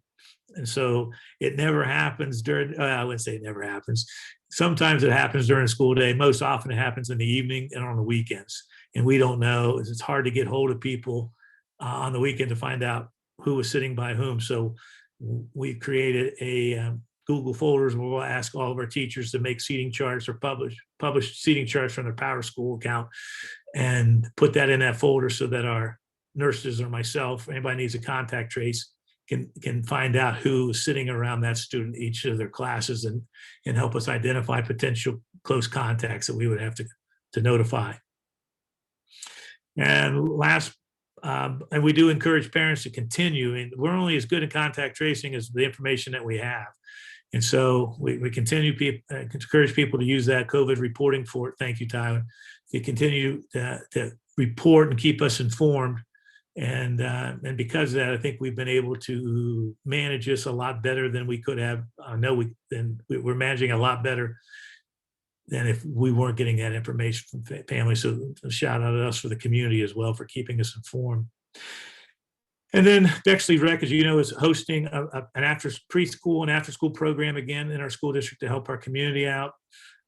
And so it never happens during, I wouldn't say it never happens. Sometimes it happens during the school day. Most often it happens in the evening and on the weekends. And we don't know, it's hard to get hold of people on the weekend to find out who was sitting by whom. So we created a Google folders where we'll ask all of our teachers to make seating charts or publish seating charts from their Power School account and put that in that folder so that our nurses or myself, anybody needs a contact trace, can find out who is sitting around that student each of their classes and help us identify potential close contacts that we would have to notify. And last, and we do encourage parents to continue, and we're only as good at contact tracing as the information that we have. And so we continue to encourage people to use that COVID reporting for it. Thank you, Tyler. To continue to report and keep us informed. And because of that, I think we've been able to manage this a lot better than we could have. I know we're managing a lot better than if we weren't getting that information from families. So a shout out to us for the community as well for keeping us informed. And then Bexley Rec, as you know, is hosting an preschool and after school program again in our school district to help our community out.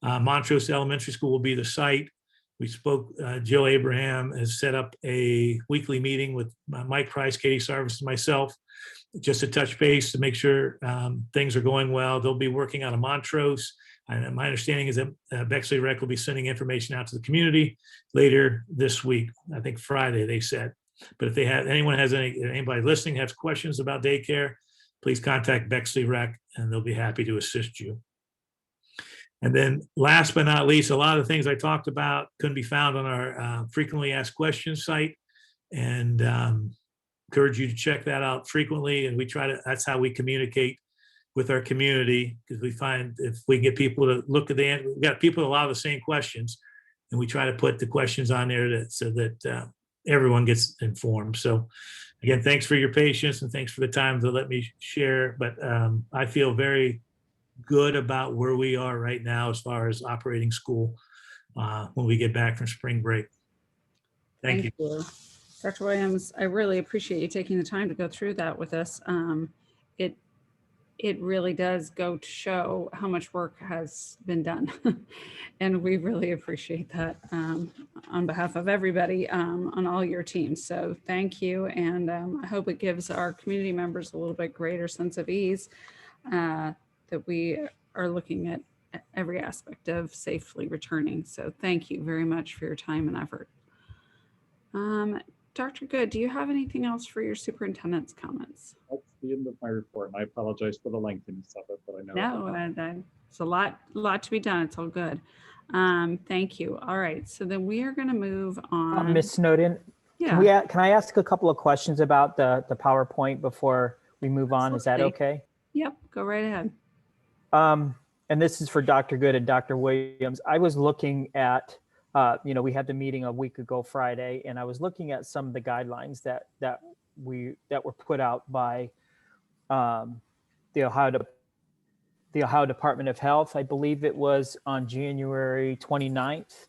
Montrose Elementary School will be the site. We spoke, Jill Abraham has set up a weekly meeting with Mike Price, Katie Sarvis, and myself, just to touch base to make sure things are going well. They'll be working out of Montrose. And my understanding is that Bexley Rec will be sending information out to the community later this week. I think Friday, they said. But if anybody listening has questions about daycare, please contact Bexley Rec and they'll be happy to assist you. And then last but not least, a lot of the things I talked about couldn't be found on our frequently asked questions site, and encourage you to check that out frequently. And that's how we communicate with our community, because we find if we get people to look at we've got people with a lot of the same questions, and we try to put the questions on there so that everyone gets informed. So again, thanks for your patience and thanks for the time to let me share. But I feel very good about where we are right now as far as operating school when we get back from spring break. Thank you. Dr. Williams, I really appreciate you taking the time to go through that with us. It really does go to show how much work has been done. And we really appreciate that on behalf of everybody on all your teams. So thank you. And I hope it gives our community members a little bit greater sense of ease that we are looking at every aspect of safely returning. So thank you very much for your time and effort. Dr. Good, do you have anything else for your superintendent's comments? That's the end of my report. And I apologize for the lengthiness of it, but I know. No, it's a lot to be done. It's all good. Thank you. All right, so then we are going to move on. Ms. Snowden, Yeah. can I ask a couple of questions about the PowerPoint before we move on? Is that okay? Yep, go right ahead. And this is for Dr. Good and Dr. Williams. I was looking at, we had the meeting a week ago Friday, and I was looking at some of the guidelines that were put out by the Ohio Department of Health. I believe it was on January 29th.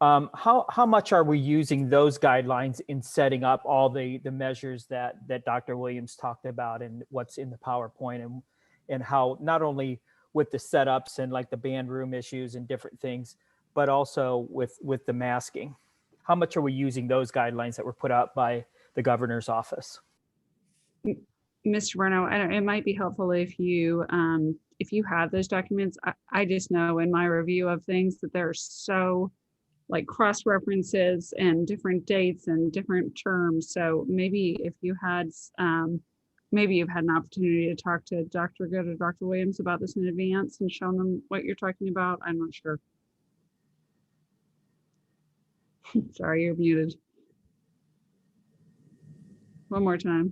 How much are we using those guidelines in setting up all the measures that Dr. Williams talked about and what's in the PowerPoint, and how not only with the setups and like the band room issues and different things, but also with the masking. How much are we using those guidelines that were put out by the governor's office? Mr. Bruno, it might be helpful if you have those documents. I just know in my review of things that there's so like cross references and different dates and different terms. So maybe if you had, maybe you've had an opportunity to talk to Dr. Good or Dr. Williams about this in advance and show them what you're talking about. I'm not sure. Sorry, you're muted. One more time.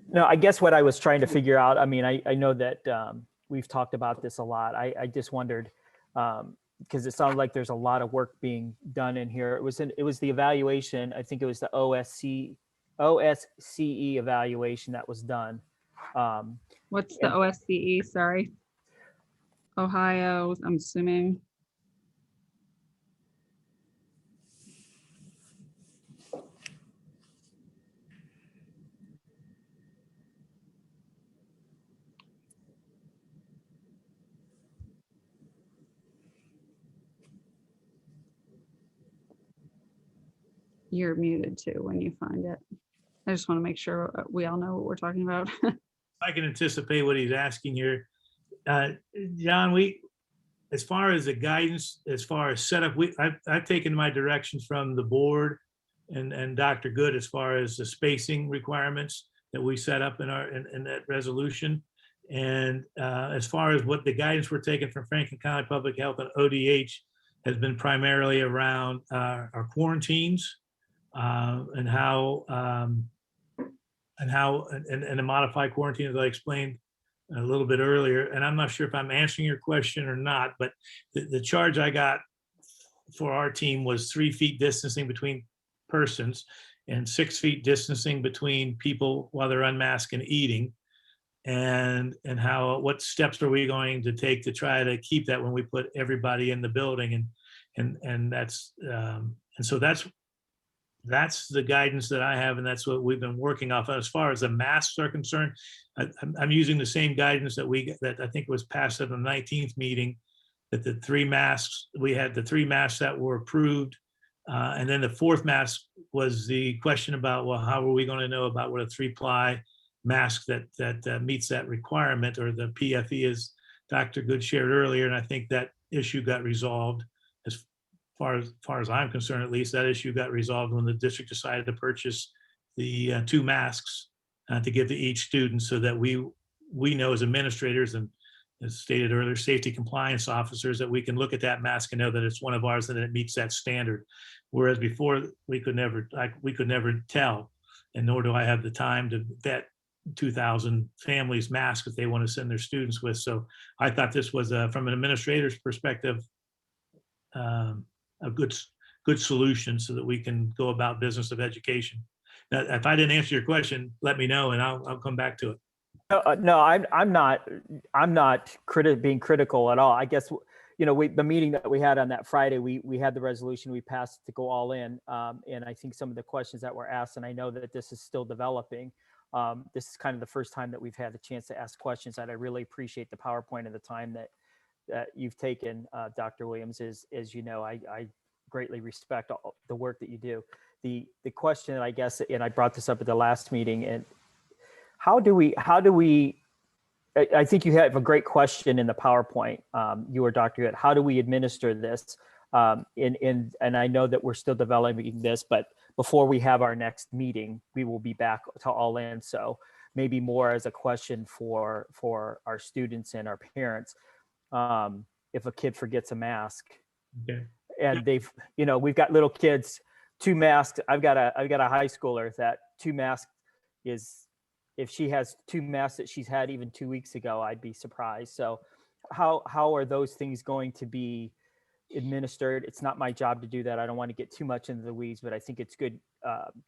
No, I guess what I was trying to figure out, I mean, I know that we've talked about this a lot. I just wondered, because it sounds like there's a lot of work being done in here. It was the evaluation. I think it was the OSCE evaluation that was done. What's the OSCE? Sorry. Ohio, I'm assuming. You're muted too when you find it. I just want to make sure we all know what we're talking about. I can anticipate what he's asking here. John, as far as the guidance, as far as setup, I've taken my direction from the board and Dr. Good as far as the spacing requirements that we set up in that resolution. And as far as what the guidance we're taking from Franklin County Public Health and ODH has been primarily around our quarantines and the modified quarantine, as I explained a little bit earlier. And I'm not sure if I'm answering your question or not, but the charge I got for our team was 3 feet distancing between persons and 6 feet distancing between people while they're unmasked and eating. And what steps are we going to take to try to keep that when we put everybody in the building? And so that's the guidance that I have, and that's what we've been working off. As far as the masks are concerned, I'm using the same guidance that I think was passed at the 19th meeting, that we had the 3 masks that were approved. And then the 4th mask was the question about, well, how are we going to know about what a 3-ply mask that meets that requirement, or the PFE, as Dr. Good shared earlier. And I think that issue got resolved. As far as I'm concerned, at least, that issue got resolved when the district decided to purchase the 2 masks to give to each student, so that we know as administrators and, as stated earlier, safety compliance officers, that we can look at that mask and know that it's one of ours and it meets that standard. Whereas before we could never tell, and nor do I have the time to vet 2,000 families' masks that they want to send their students with. So I thought this was, from an administrator's perspective, a good solution, so that we can go about business of education. Now, if I didn't answer your question, let me know and I'll come back to it. No, I'm not being critical at all. I guess, the meeting that we had on that Friday, we had the resolution, we passed to go all in. And I think some of the questions that were asked, and I know that this is still developing. This is kind of the first time that we've had the chance to ask questions, and I really appreciate the PowerPoint and the time that you've taken, Dr. Williams. As you know, I greatly respect the work that you do. The question, I guess, and I brought this up at the last meeting, and how do we, I think you have a great question in the PowerPoint, you or Dr. Good, how do we administer this? And I know that we're still developing this, but before we have our next meeting, we will be back to all in. So maybe more as a question for our students and our parents. If a kid forgets a mask, Okay. and we've got little kids, 2 masks. I've got a high schooler that 2 masks is, if she has 2 masks that she's had even 2 weeks ago, I'd be surprised. So how are those things going to be administered? It's not my job to do that. I don't want to get too much into the weeds, but I think it's good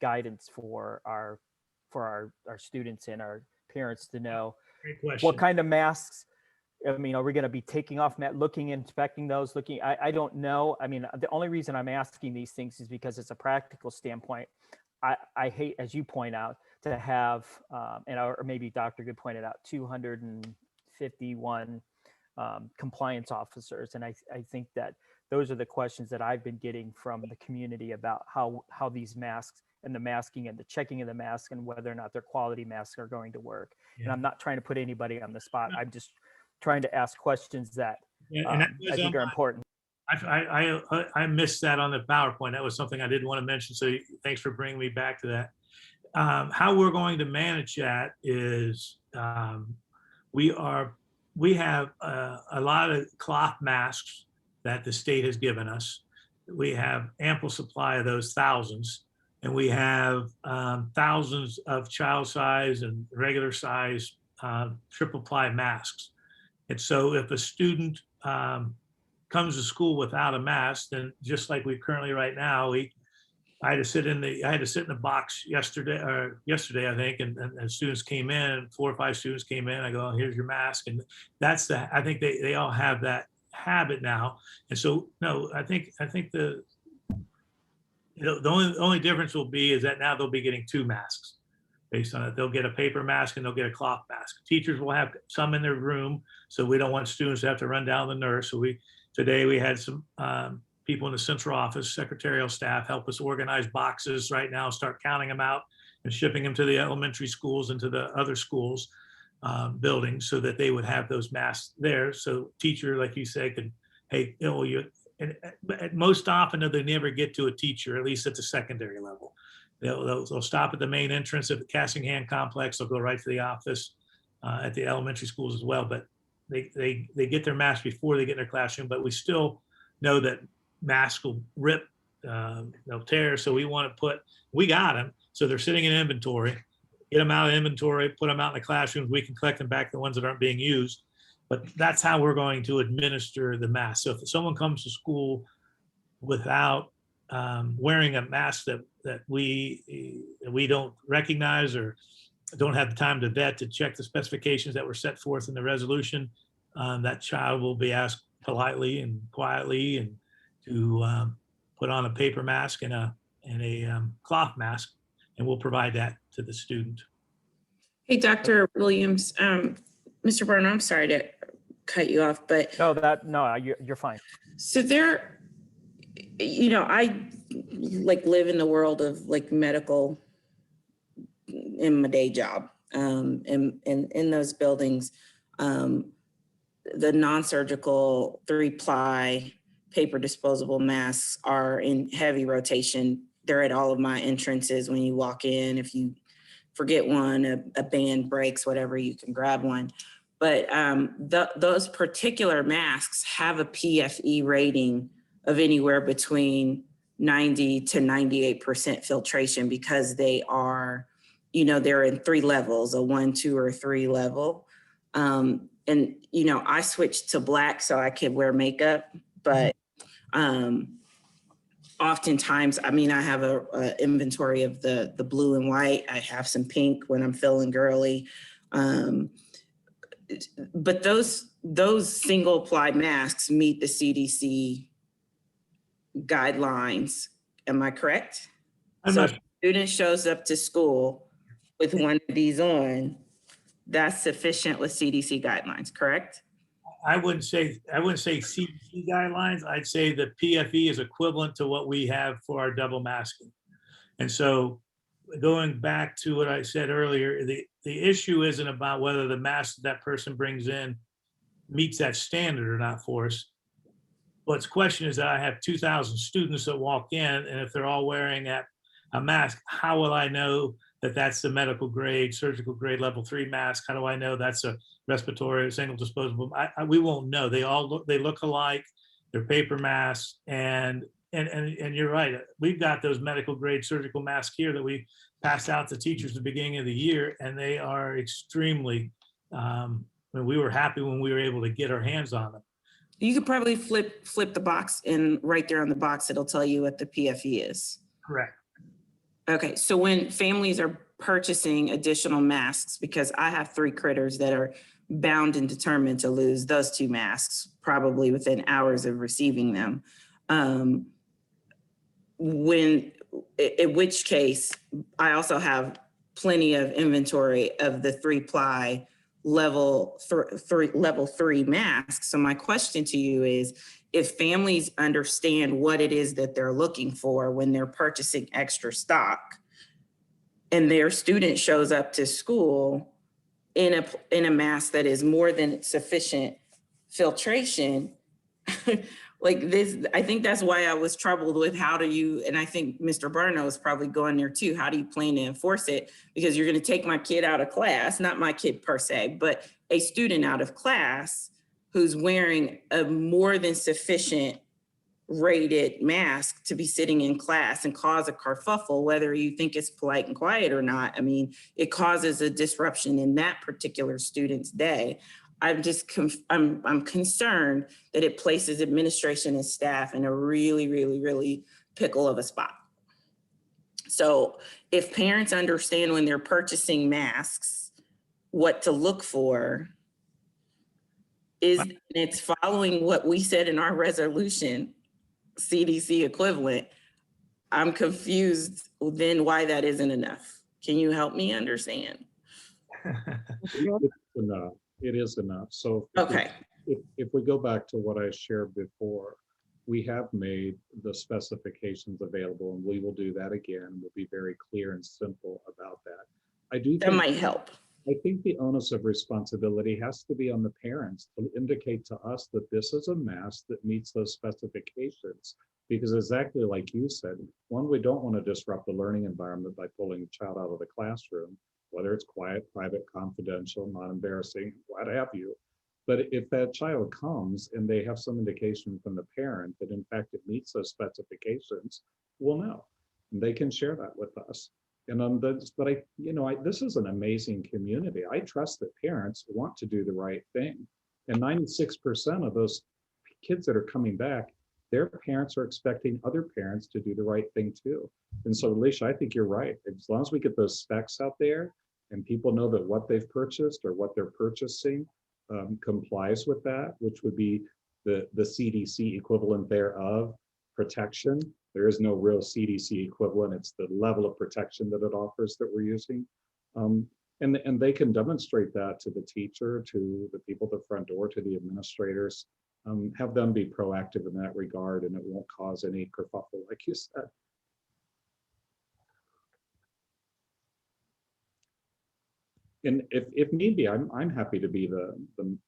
guidance for our students and our parents to know Great question. what kind of masks. I mean, are we going to be taking off, looking, inspecting those, I don't know. I mean, the only reason I'm asking these things is because it's a practical standpoint. I hate, as you point out, to have, or maybe Dr. Good pointed out, 251 compliance officers. And I think that those are the questions that I've been getting from the community about how these masks and the masking and the checking of the mask and whether or not their quality masks are going to work. Yeah. And I'm not trying to put anybody on the spot. I'm just trying to ask questions that I think are important. I missed that on the PowerPoint. That was something I didn't want to mention. So thanks for bringing me back to that. How we're going to manage that is we have a lot of cloth masks that the state has given us. We have ample supply of those, thousands, and we have thousands of child size and regular size triple ply masks. And so if a student comes to school without a mask, then just like we currently right now, I had to sit in the box yesterday, I think, and students came in, 4 or 5 students came in. I go, oh, here's your mask, and I think they all have that habit now. And so, no, I think the only difference will be is that now they'll be getting 2 masks based on it. They'll get a paper mask and they'll get a cloth mask. Teachers will have some in their room, so we don't want students to have to run down the nurse. So today we had some people in the central office, secretarial staff, help us organize boxes right now, start counting them out and shipping them to the elementary schools and to the other schools buildings so that they would have those masks there. So teacher, like you said, could, hey, but most often they never get to a teacher, at least at the secondary level. They'll stop at the main entrance of the Cassingham complex. They'll go right to the office at the elementary schools as well. But they get their mask before they get in their classroom. But we still know that masks will rip, they'll tear. So we got them. So they're sitting in inventory. Get them out of inventory, put them out in the classrooms. We can collect them back, the ones that aren't being used. But that's how we're going to administer the mask. So if someone comes to school without wearing a mask that we don't recognize or don't have the time to vet to check the specifications that were set forth in the resolution, that child will be asked politely and quietly and to put on a paper mask and a cloth mask, and we'll provide that to the student. Hey, Dr. Williams, Mr. Berner, I'm sorry to cut you off, but you're fine. so there, I live in the world of medical in my day job, and in those buildings, the non-surgical 3-ply paper disposable masks are in heavy rotation. They're at all of my entrances when you walk in. If you forget one, a band breaks, whatever, you can grab one. But those particular masks have a PFE rating of anywhere between 90 to 98% filtration because they are, they're in 3 levels, a 1, 2, or 3 level. And, I switched to black so I could wear makeup, but oftentimes, I have a inventory of the blue and white. I have some pink when I'm feeling girly. But those single ply masks meet the CDC guidelines. Am I correct? So if a student shows up to school with one of these on, that's sufficient with CDC guidelines, correct? I wouldn't say CDC guidelines. I'd say the PFE is equivalent to what we have for our double masking. And so going back to what I said earlier, the issue isn't about whether the mask that person brings in meets that standard or not for us. What's question is that I have 2,000 students that walk in, and if they're all wearing a mask, how will I know that that's the medical grade, surgical grade level 3 mask? How do I know that's a respiratory single disposable? We won't know. They look alike. They're paper masks, and you're right. We've got those medical grade surgical masks here that we passed out to teachers at the beginning of the year, and they are extremely. We were happy when we were able to get our hands on them. You could probably flip the box, and right there on the box, it'll tell you what the PFE is. Correct. Okay, so when families are purchasing additional masks, because I have 3 critters that are bound and determined to lose those 2 masks, probably within hours of receiving them, in which case, I also have plenty of inventory of the 3-ply level 3 masks. So my question to you is, if families understand what it is that they're looking for when they're purchasing extra stock, and their student shows up to school in a mask that is more than sufficient filtration, like this, I think that's why I was troubled with how do you, and I think Mr. Barno is probably going there too, how do you plan to enforce it? Because you're going to take my kid out of class, not my kid per se, but a student out of class who's wearing a more than sufficient rated mask to be sitting in class and cause a kerfuffle, whether you think it's polite and quiet or not. I mean, it causes a disruption in that particular student's day. I'm just, I'm concerned that it places administration and staff in a really, really, really pickle of a spot. So if parents understand when they're purchasing masks, what to look for, is it's following what we said in our resolution, CDC equivalent, I'm confused then why that isn't enough. Can you help me understand? It's enough. It is enough. So Okay. If we go back to what I shared before, we have made the specifications available, and we will do that again. We'll be very clear and simple about that. I do That think, might help. I think the onus of responsibility has to be on the parents to indicate to us that this is a mask that meets those specifications. Because exactly like you said, one, we don't want to disrupt the learning environment by pulling a child out of the classroom, whether it's quiet, private, confidential, not embarrassing, what have you. But if that child comes and they have some indication from the parent that in fact it meets those specifications, we'll know. And they can share that with us. And this is an amazing community. I trust that parents want to do the right thing. And 96% of those kids that are coming back, their parents are expecting other parents to do the right thing too. And so, Alicia, I think you're right. As long as we get those specs out there and people know that what they've purchased or what they're purchasing complies with that, which would be the CDC equivalent thereof, protection. There is no real CDC equivalent. It's the level of protection that it offers that we're using. And they can demonstrate that to the teacher, to the people at the front door, to the administrators, have them be proactive in that regard, and it won't cause any kerfuffle, like you said. And if need be, I'm happy to be the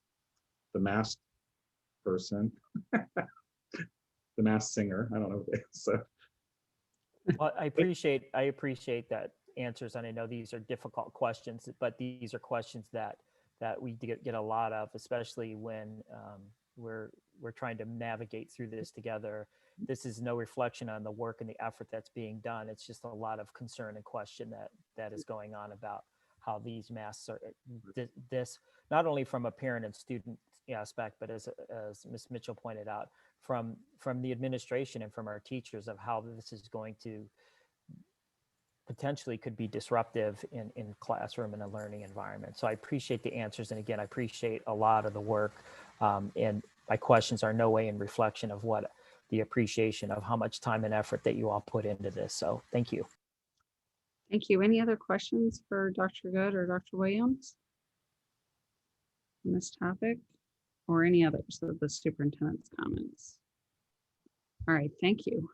masked person, the masked singer. I don't know. So. Well, I appreciate that answers, and I know these are difficult questions, but these are questions that we get a lot of, especially when we're trying to navigate through this together. This is no reflection on the work and the effort that's being done. It's just a lot of concern and question that is going on about how these masks are, this not only from a parent and student aspect, but as Ms. Mitchell pointed out, from the administration and from our teachers, of how this is going to potentially could be disruptive in classroom and a learning environment. So I appreciate the answers. And again, I appreciate a lot of the work. And my questions are no way in reflection of what the appreciation of how much time and effort that you all put into this. So thank you. Thank you. Any other questions for Dr. Good or Dr. Williams on this topic, or any others of the superintendent's comments? All right, thank you.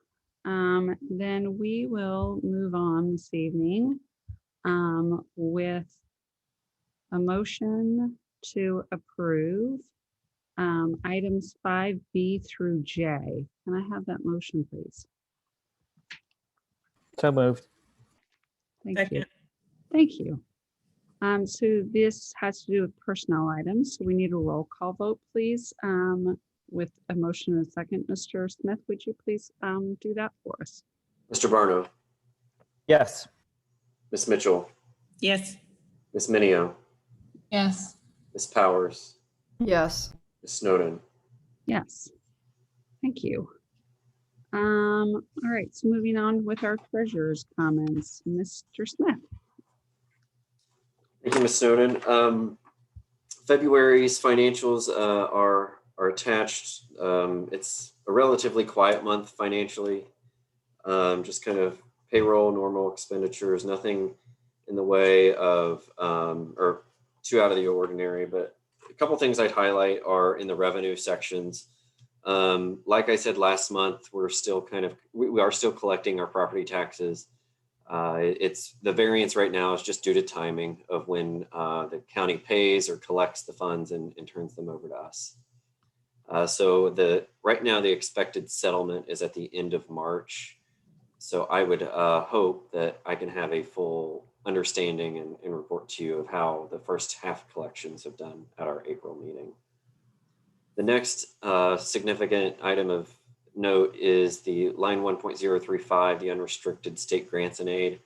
Then we will move on this evening with a motion to approve items 5B through J. Can I have that motion, please? So moved. Thank you. Thank you. So this has to do with personnel items. So we need a roll call vote, please. With a motion and a second. Mr. Smith, would you please do that for us? Mr. Barno, Yes. Ms. Mitchell, Yes. Ms. Minio, Yes. Ms. Powers, Yes. Ms. Snowden. Yes. Thank you. All right, so moving on with our treasurer's comments. Mr. Smith. Thank you, Ms. Snowden. February's financials are attached. It's a relatively quiet month financially. Just kind of payroll, normal expenditures, nothing in the way of, or too out of the ordinary, but a couple things I'd highlight are in the revenue sections. Like I said last month, we're still we are still collecting our property taxes. It's the variance right now is just due to timing of when the county pays or collects the funds and turns them over to us. So right now the expected settlement is at the end of March. So I would hope that I can have a full understanding and report to you of how the first half collections have done at our April meeting. The next significant item of note is the line 1.035, the unrestricted state grants and aid.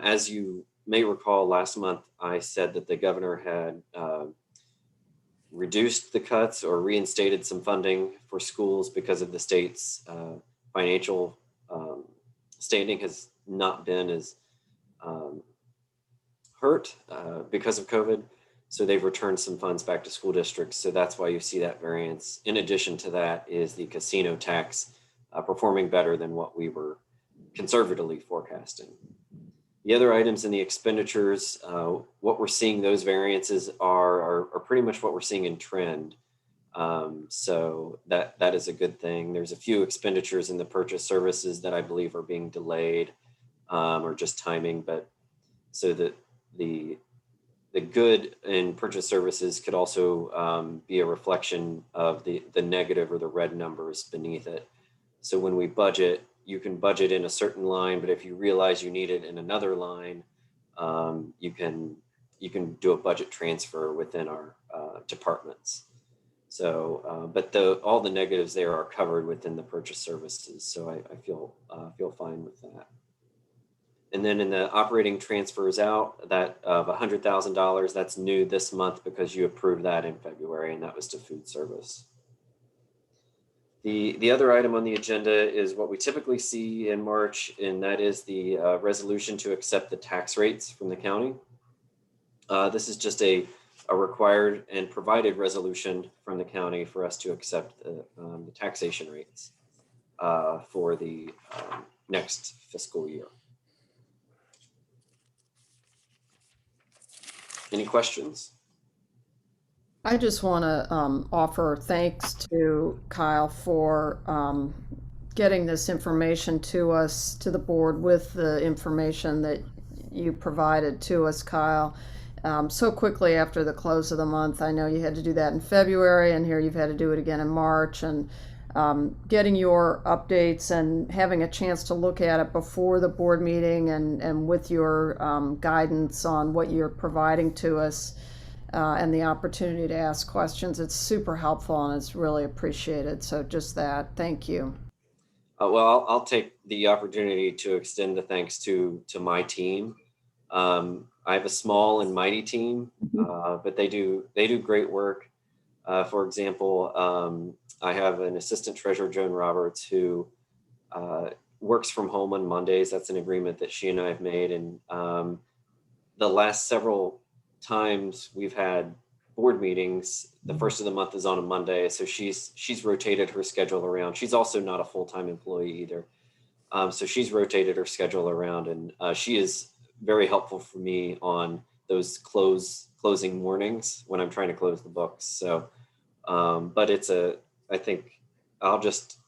As you may recall, last month I said that the governor had reduced the cuts or reinstated some funding for schools because of the state's financial standing has not been as hurt because of COVID. So they've returned some funds back to school districts. So that's why you see that variance. In addition to that is the casino tax performing better than what we were conservatively forecasting. The other items in the expenditures, what we're seeing, those variances are pretty much what we're seeing in trend. So that is a good thing. There's a few expenditures in the purchase services that I believe are being delayed or just timing, but so that the good in purchase services could also be a reflection of the negative or the red numbers beneath it. So when we budget, you can budget in a certain line, but if you realize you need it in another line, you can do a budget transfer within our departments. So, but all the negatives there are covered within the purchase services. So I feel fine with that. And then in the operating transfers out, that of $100,000, that's new this month because you approved that in February, and that was to food service. The other item on the agenda is what we typically see in March, and that is the resolution to accept the tax rates from the county. This is just a required and provided resolution from the county for us to accept the taxation rates for the next fiscal year. Any questions? I just want to offer thanks to Kyle for getting this information to us, to the board, with the information that you provided to us, Kyle, so quickly after the close of the month. I know you had to do that in February, and here you've had to do it again in March, and getting your updates and having a chance to look at it before the board meeting and with your guidance on what you're providing to us. And the opportunity to ask questions. It's super helpful and it's really appreciated. So just that, thank you. Well, I'll take the opportunity to extend the thanks to my team. I have a small and mighty team, but they do great work. For example, I have an assistant treasurer, Joan Roberts, who works from home on Mondays. That's an agreement that she and I have made. And the last several times we've had board meetings, the first of the month is on a Monday, so she's rotated her schedule around. She's also not a full-time employee either, so she's rotated her schedule around, and she is very helpful for me on those closing mornings when I'm trying to close the books. So but I think I'll just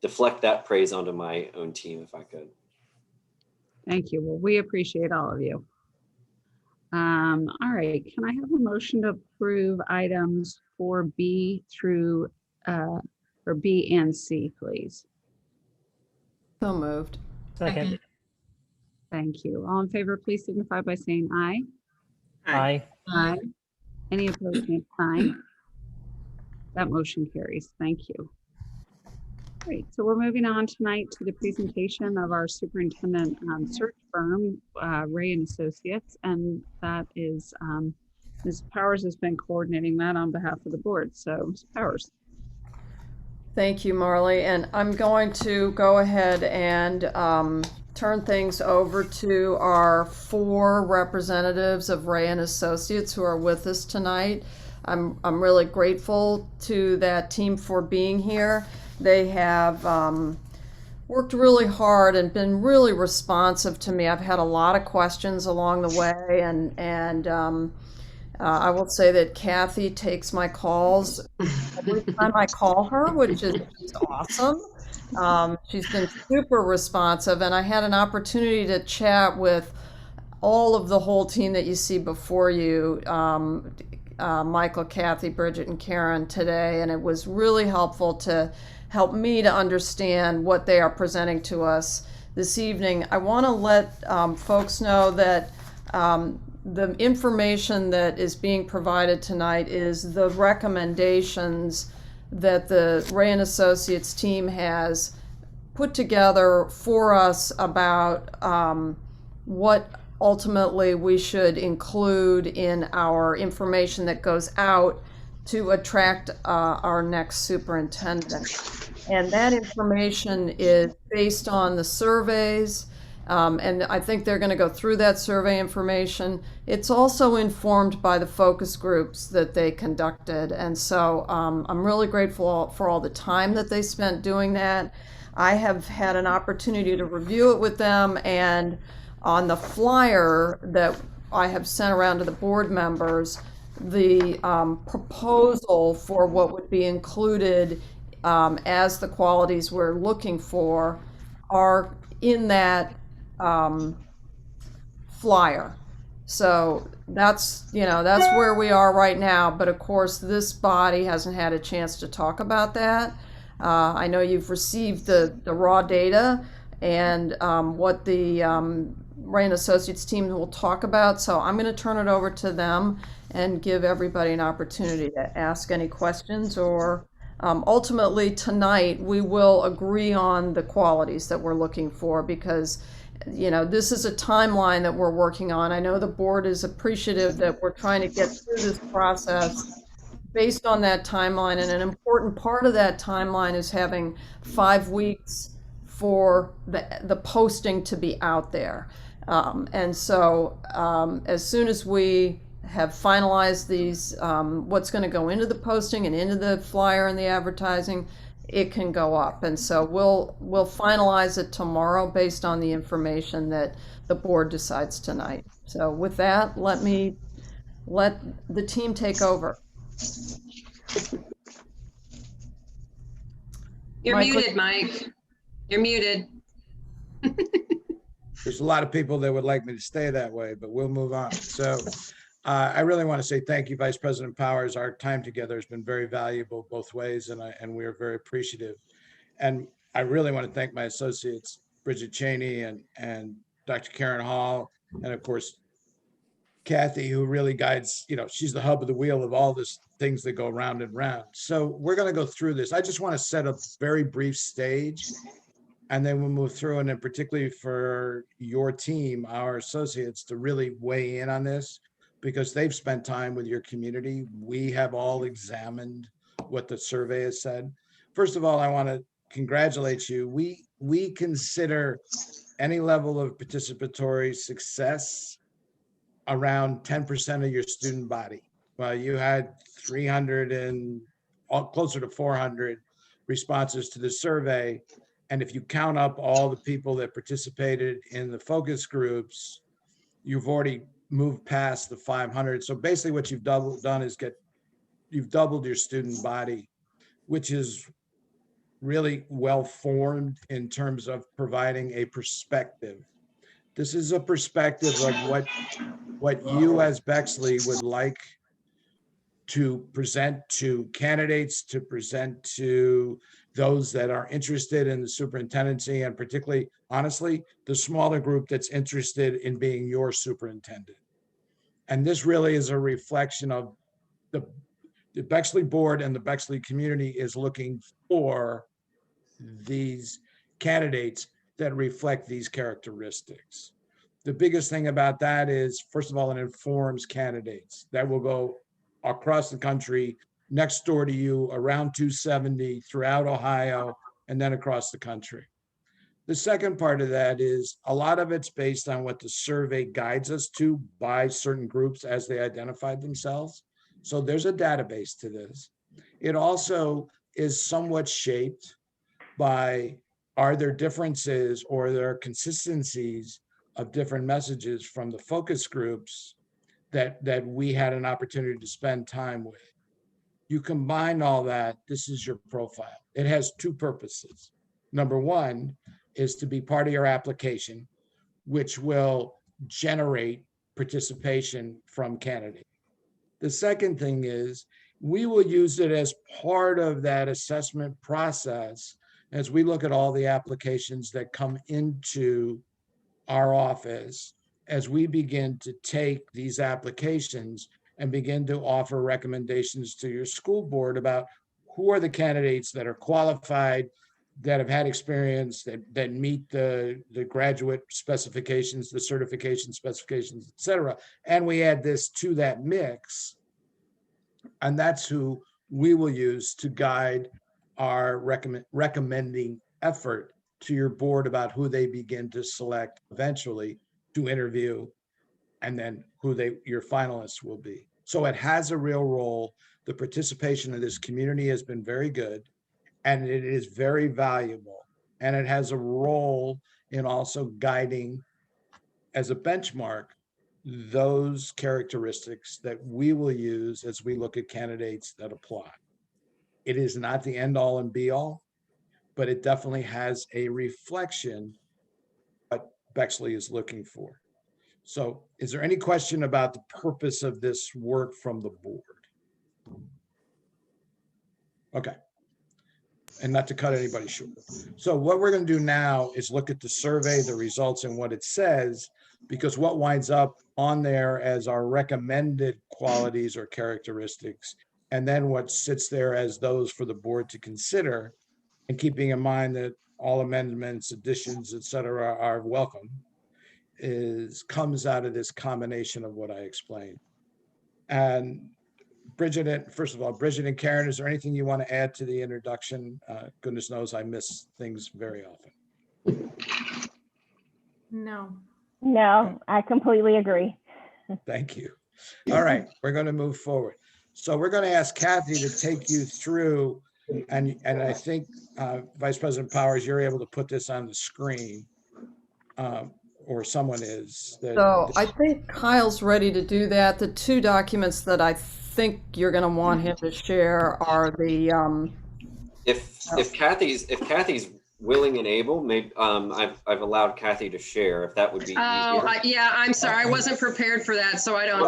deflect that praise onto my own team if I could. Thank you. Well, we appreciate all of you. All right, can I have a motion to approve items 4B through or B and C, please? So moved. Second. Thank you. All in favor, please signify by saying aye. Aye. Aye. Any opposed, same sign. That motion carries. Thank you. Great. So we're moving on tonight to the presentation of our superintendent search firm, Ray and Associates, and that is Ms. Powers has been coordinating that on behalf of the board. So Ms. Powers. Thank you, Marley. And I'm going to go ahead and turn things over to our 4 representatives of Ray and Associates who are with us tonight. I'm really grateful to that team for being here. They have worked really hard and been really responsive to me. I've had a lot of questions along the way, and I will say that Kathy takes my calls every time I call her, which is just awesome. She's been super responsive, and I had an opportunity to chat with all of the whole team that you see before you, Michael, Kathy, Bridget, and Karen today, and it was really helpful to help me to understand what they are presenting to us this evening. I want to let folks know that the information that is being provided tonight is the recommendations that the Ray and Associates team has put together for us about what ultimately we should include in our information that goes out to attract our next superintendent. And that information is based on the surveys, and I think they're going to go through that survey information. It's also informed by the focus groups that they conducted. And so I'm really grateful for all the time that they spent doing that. I have had an opportunity to review it with them, and on the flyer that I have sent around to the board members, the proposal for what would be included as the qualities we're looking for are in that flyer. So that's where we are right now. But of course, this body hasn't had a chance to talk about that. I know you've received the raw data and what the Ray and Associates team will talk about. So I'm going to turn it over to them and give everybody an opportunity to ask any questions, or ultimately tonight we will agree on the qualities that we're looking for, because this is a timeline that we're working on. I know the board is appreciative that we're trying to get through this process based on that timeline, and an important part of that timeline is having 5 weeks for the posting to be out there. And so as soon as we have finalized these, what's going to go into the posting and into the flyer and the advertising, it can go up. And so we'll finalize it tomorrow based on the information that the board decides tonight. So with that, let the team take over. You're Mike, muted, Mike. You're muted. There's a lot of people that would like me to stay that way, but we'll move on. So I really want to say thank you, Vice President Powers. Our time together has been very valuable both ways, and we are very appreciative. And I really want to thank my associates, Bridget Cheney and Dr. Karen Hall, and of course, Kathy, who really guides, she's the hub of the wheel of all these things that go round and round. So we're going to go through this. I just want to set a very brief stage, and then we'll move through, and then particularly for your team, our associates, to really weigh in on this, because they've spent time with your community. We have all examined what the survey has said. First of all, I want to congratulate you. We consider any level of participatory success around 10% of your student body. Well, you had 300 and closer to 400 responses to the survey. And if you count up all the people that participated in the focus groups, you've already moved past the 500. So basically what you've done is you've doubled your student body, which is really well formed in terms of providing a perspective. This is a perspective of what you as Bexley would like to present to candidates, to present to those that are interested in the superintendency, and particularly, honestly, the smaller group that's interested in being your superintendent. And this really is a reflection of the Bexley board, and the Bexley community is looking for these candidates that reflect these characteristics. The biggest thing about that is, first of all, it informs candidates that will go across the country, next door to you, around 270, throughout Ohio, and then across the country. The second part of that is a lot of it's based on what the survey guides us to by certain groups as they identified themselves. So there's a database to this. It also is somewhat shaped by Are there differences or there are consistencies of different messages from the focus groups that we had an opportunity to spend time with? You combine all that, this is your profile. It has two purposes. Number one is to be part of your application, which will generate participation from candidates. The second thing is we will use it as part of that assessment process as we look at all the applications that come into our office, as we begin to take these applications and begin to offer recommendations to your school board about who are the candidates that are qualified, that have had experience, that meet the graduate specifications, the certification specifications, et cetera. And we add this to that mix. And that's who we will use to guide our recommending effort to your board about who they begin to select eventually to interview, and then who your finalists will be. So it has a real role. The participation of this community has been very good, and it is very valuable. And it has a role in also guiding, as a benchmark, those characteristics that we will use as we look at candidates that apply. It is not the end all and be all, but it definitely has a reflection of what Bexley is looking for. So is there any question about the purpose of this work from the board? Okay. And not to cut anybody short. So what we're going to do now is look at the survey, the results, and what it says, because what winds up on there as our recommended qualities or characteristics, and then what sits there as those for the board to consider, and keeping in mind that all amendments, additions, et cetera, are welcome, comes out of this combination of what I explained. And Bridget, first of all, Bridget and Karen, is there anything you want to add to the introduction? Goodness knows I miss things very often. No. No, I completely agree. Thank you. All right, we're going to move forward. So we're going to ask Kathy to take you through, and I think Vice President Powers, you're able to put this on the screen, or someone is. So I think Kyle's ready to do that. The two documents that I think you're going to want him to share are the if Kathy's willing and able, maybe I've allowed Kathy to share, if that would be easier. Yeah, I'm sorry, I wasn't prepared for that, so I don't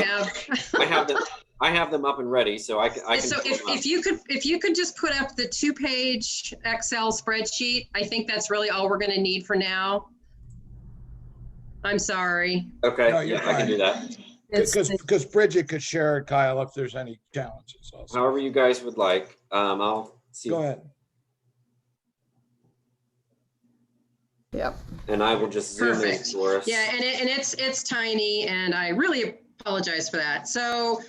have. I have them up and ready, so I can. So if you could just put up the 2-page Excel spreadsheet, I think that's really all we're going to need for now. I'm sorry. Okay, No, yeah, I can do that. Because Bridget could share it, Kyle, if there's any challenges also. However you guys would like. I'll see. Go ahead. Yep. And I will just zoom in for us. Yeah, and it's tiny, and I really apologize for that. So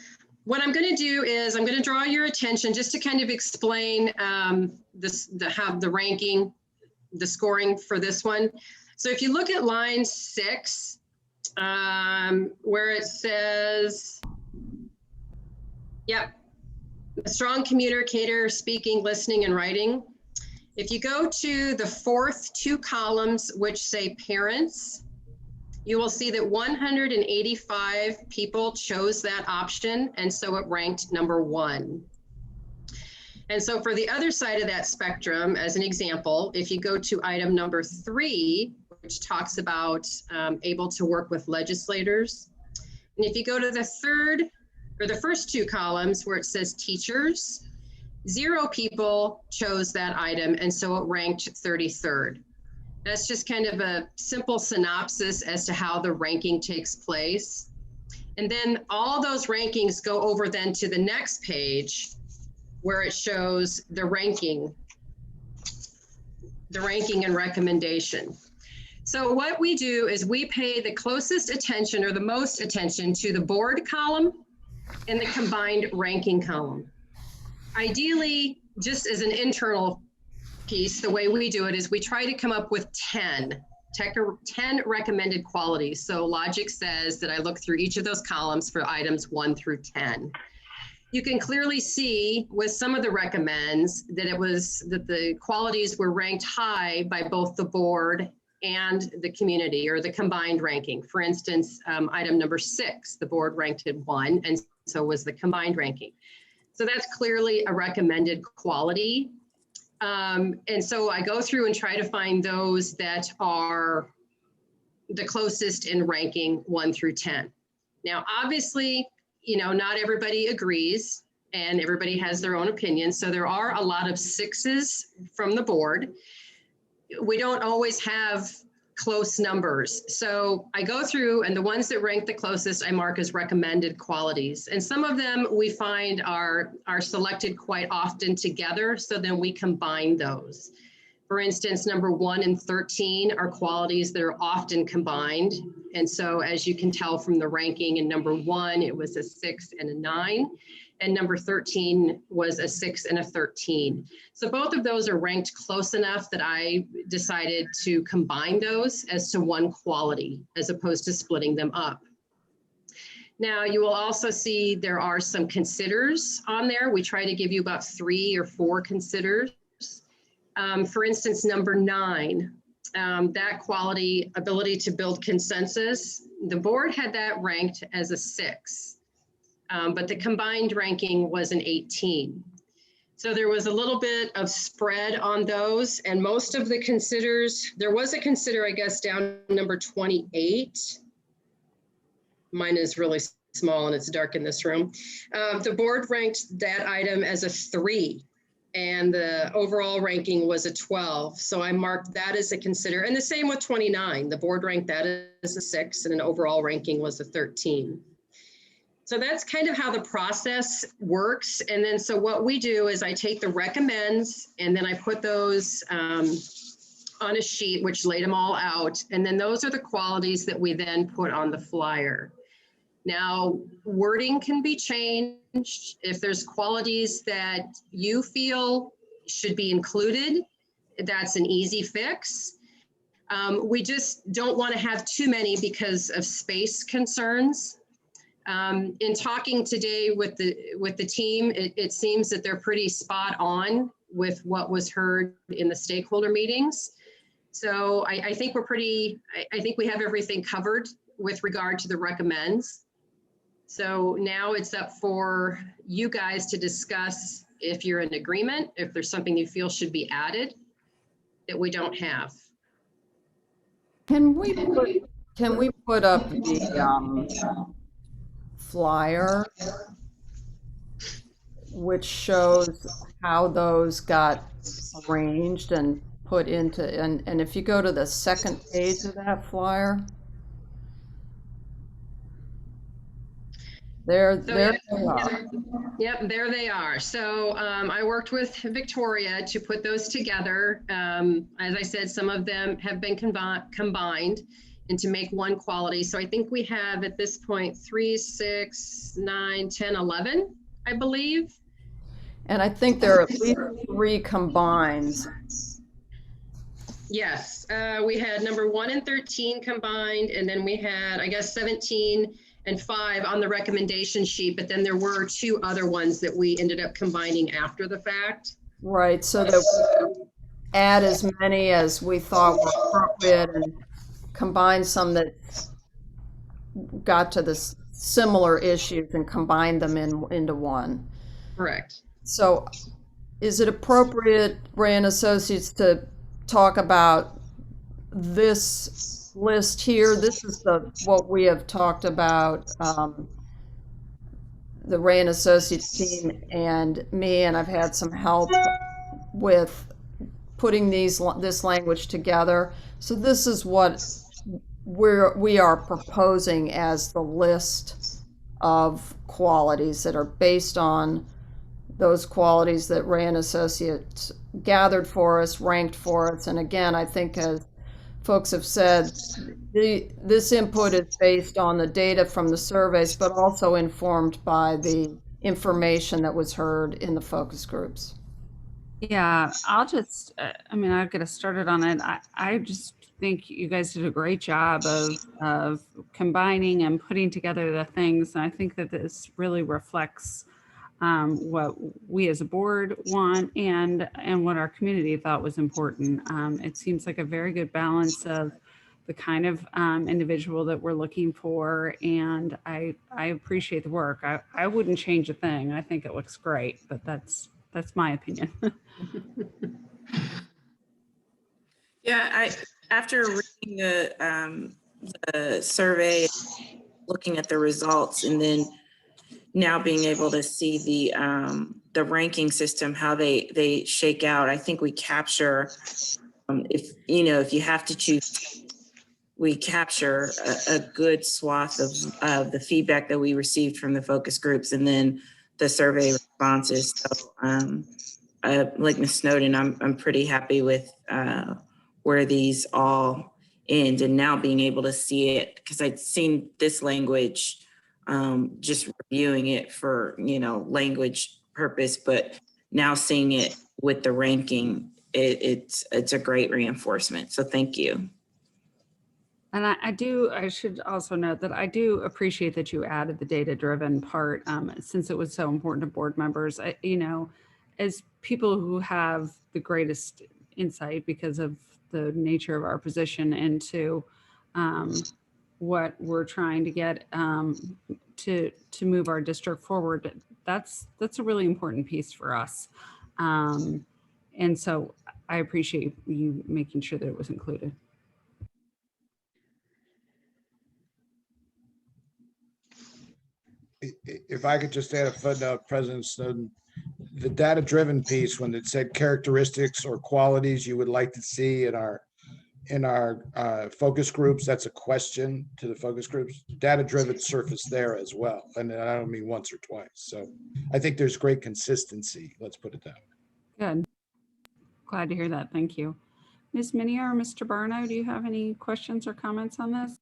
what I'm going to do is I'm going to draw your attention just to kind of explain the ranking, the scoring for this one. So if you look at line 6, where it says, yep, a strong communicator, speaking, listening, and writing. If you go to the 4th 2 columns, which say parents, you will see that 185 people chose that option, and so it ranked number 1. And so for the other side of that spectrum, as an example, if you go to item number 3, which talks about able to work with legislators, and if you go to the first 2 columns where it says teachers, 0 people chose that item, and so it ranked 33rd. That's just kind of a simple synopsis as to how the ranking takes place. And then all those rankings go over then to the next page where it shows the ranking and recommendation. So what we do is we pay the closest attention or the most attention to the board column and the combined ranking column. Ideally, just as an internal piece, the way we do it is we try to come up with 10 recommended qualities. So logic says that I look through each of those columns for items 1 through 10. you can clearly see with some of the recommends that the qualities were ranked high by both the board and the community, or the combined ranking. For instance, item number 6, the board ranked it 1, and so was the combined ranking. So that's clearly a recommended quality. And so I go through and try to find those that are the closest in ranking 1 through 10. Now, obviously, not everybody agrees and everybody has their own opinion. So there are a lot of 6s from the board. We don't always have close numbers. So I go through, and the ones that rank the closest I mark as recommended qualities. And some of them we find are selected quite often together. So then we combine those. For instance, number 1 and 13 are qualities that are often combined. And so as you can tell from the ranking, in number 1, it was a 6 and a 9. And number 13 was a 6 and a 13. So both of those are ranked close enough that I decided to combine those as to one quality, as opposed to splitting them up. Now, you will also see there are some considers on there. We try to give you about 3 or 4 considers. For instance, number 9, that quality, ability to build consensus, the board had that ranked as a 6. But the combined ranking was an 18. So there was a little bit of spread on those, and most of the considers, there was a consider, I guess, down number 28. Mine is really small and it's dark in this room. The board ranked that item as a 3, and the overall ranking was a 12. So I marked that as a consider, and the same with 29. The board ranked that as a 6, and an overall ranking was a 13. So that's kind of how the process works. And then, so what we do is I take the recommends, and then I put those on a sheet, which laid them all out. And then those are the qualities that we then put on the flyer. Now, wording can be changed. If there's qualities that you feel should be included, that's an easy fix. We just don't want to have too many because of space concerns. In talking today with the team, it seems that they're pretty spot on with what was heard in the stakeholder meetings. So I think I think we have everything covered with regard to the recommends. So now it's up for you guys to discuss if you're in agreement, if there's something you feel should be added that we don't have. Can we put up the flyer which shows how those got arranged and put into, and if you go to the second page of that flyer, there they are. Yep, there they are. So I worked with Victoria to put those together. As I said, some of them have been combined and to make one quality. So I think we have at this point 3, 6, 9, 10, 11, I believe. And I think there are at least 3 combines. Yes, we had number 1 and 13 combined, and then we had, I guess, 17 and 5 on the recommendation sheet, but then there were 2 other ones that we ended up combining after the fact. Right, so that we add as many as we thought were appropriate and combine some that got to the similar issues and combine them into one. Correct. So is it appropriate, Ray and Associates, to talk about this list here? This is what we have talked about, the Ray and Associates team and me, and I've had some help with putting this language together. So this is what we are proposing as the list of qualities that are based on those qualities that Ray and Associates gathered for us, ranked for us. And again, I think as folks have said, this input is based on the data from the surveys, but also informed by the information that was heard in the focus groups. Yeah, I'll just, I'll get us started on it. I just think you guys did a great job of combining and putting together the things. And I think that this really reflects what we as a board want and what our community thought was important. It seems like a very good balance of the kind of individual that we're looking for, and I appreciate the work. I wouldn't change a thing. I think it looks great, but that's my opinion. Yeah, after reading the survey, looking at the results, and then now being able to see the ranking system, how they shake out, I think we capture, if you have to choose, we capture a good swath of the feedback that we received from the focus groups and then the survey responses. So, like Ms. Snowden, I'm pretty happy with where these all end, and now being able to see it, because I'd seen this language just reviewing it for language purpose, but now seeing it with the ranking, it's a great reinforcement. So thank you. And I should also note that I do appreciate that you added the data-driven part, since it was so important to board members. As people who have the greatest insight because of the nature of our position into what we're trying to get to move our district forward, that's a really important piece for us. And so I appreciate you making sure that it was included. If I could just add a footnote, President Snowden, the data-driven piece, when it said characteristics or qualities you would like to see in our focus groups, that's a question to the focus groups. Data-driven surface there as well, and I don't mean once or twice. So I think there's great consistency. Let's put it that way. Good. Glad to hear that. Thank you. Ms. Minia or Mr. Barno, do you have any questions or comments on this?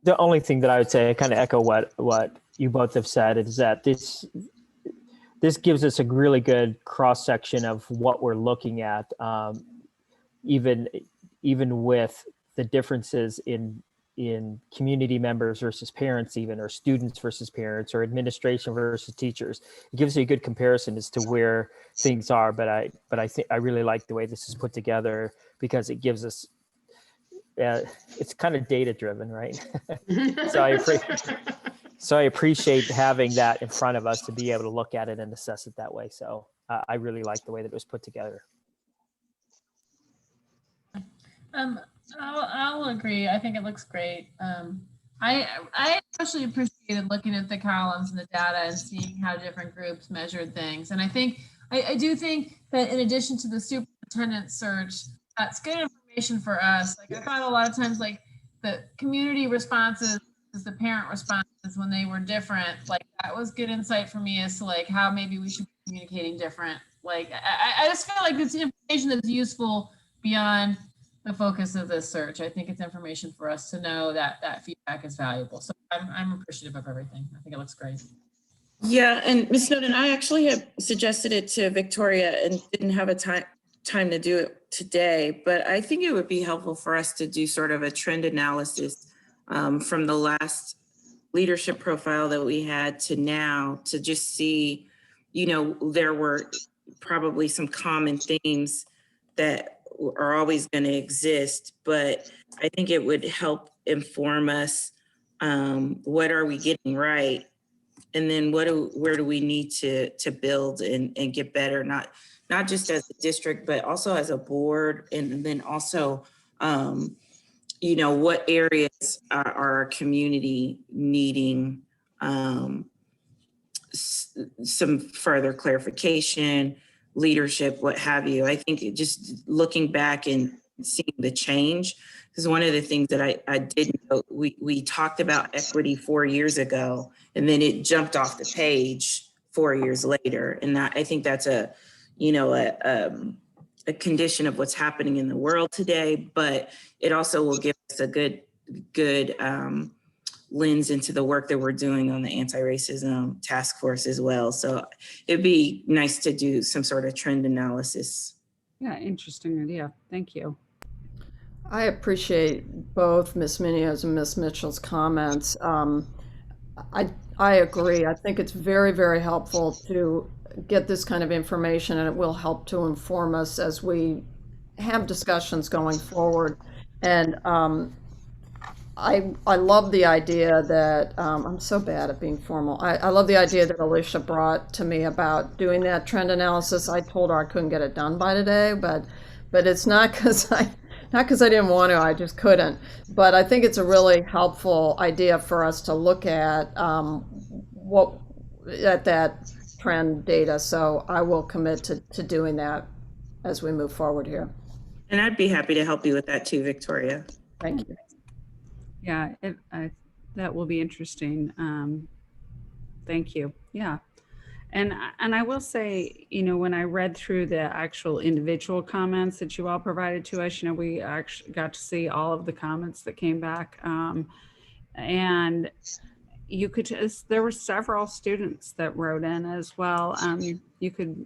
The only thing that I would say, I kind of echo what you both have said, is that this gives us a really good cross section of what we're looking at, even with the differences in community members versus parents, even, or students versus parents, or administration versus teachers. It gives you a good comparison as to where things are. But I think I really like the way this is put together, because it gives us. It's kind of data driven, right? So I appreciate having that in front of us to be able to look at it and assess it that way. So I really like the way that it was put together. I'll agree. I think it looks great. I especially appreciated looking at the columns and the data and seeing how different groups measured things. And I do think that in addition to the superintendent search, that's good information for us. Like I thought a lot of times, like the community responses, the parent responses when they were different, like that was good insight for me as to like how maybe we should be communicating different. Like I just feel like it's information that's useful beyond the focus of this search. I think it's information for us to know that feedback is valuable. So I'm appreciative of everything. I think it looks great. Yeah, and Ms. Snowden, I actually have suggested it to Victoria and didn't have a time to do it today, but I think it would be helpful for us to do sort of a trend analysis from the last leadership profile that we had to now, to just see, there were probably some common themes that are always going to exist, but I think it would help inform us, what are we getting right? And then where do we need to build and get better, not just as a district, but also as a board, and then also, what areas are our community needing some further clarification, leadership, what have you. I think just looking back and seeing the change, because one of the things that I did know, we talked about equity 4 years ago, and then it jumped off the page 4 years later. And I think that's a condition of what's happening in the world today, but it also will give us a good lens into the work that we're doing on the anti-racism task force as well. So it'd be nice to do some sort of trend analysis. Yeah, interesting idea. Thank you. I appreciate both Ms. Minia's and Ms. Mitchell's comments. I agree. I think it's very, very helpful to get this kind of information, and it will help to inform us as we have discussions going forward. And I love the idea that I'm so bad at being formal. I love the idea that Alicia brought to me about doing that trend analysis. I told her I couldn't get it done by today, but it's not because I didn't want to. I just couldn't. But I think it's a really helpful idea for us to look at that trend data. So I will commit to doing that as we move forward here. And I'd be happy to help you with that too, Victoria. Thank you. Yeah, that will be interesting. Thank you. Yeah. And I will say, when I read through the actual individual comments that you all provided to us, we actually got to see all of the comments that came back. And you could just, there were several students that wrote in as well. You could,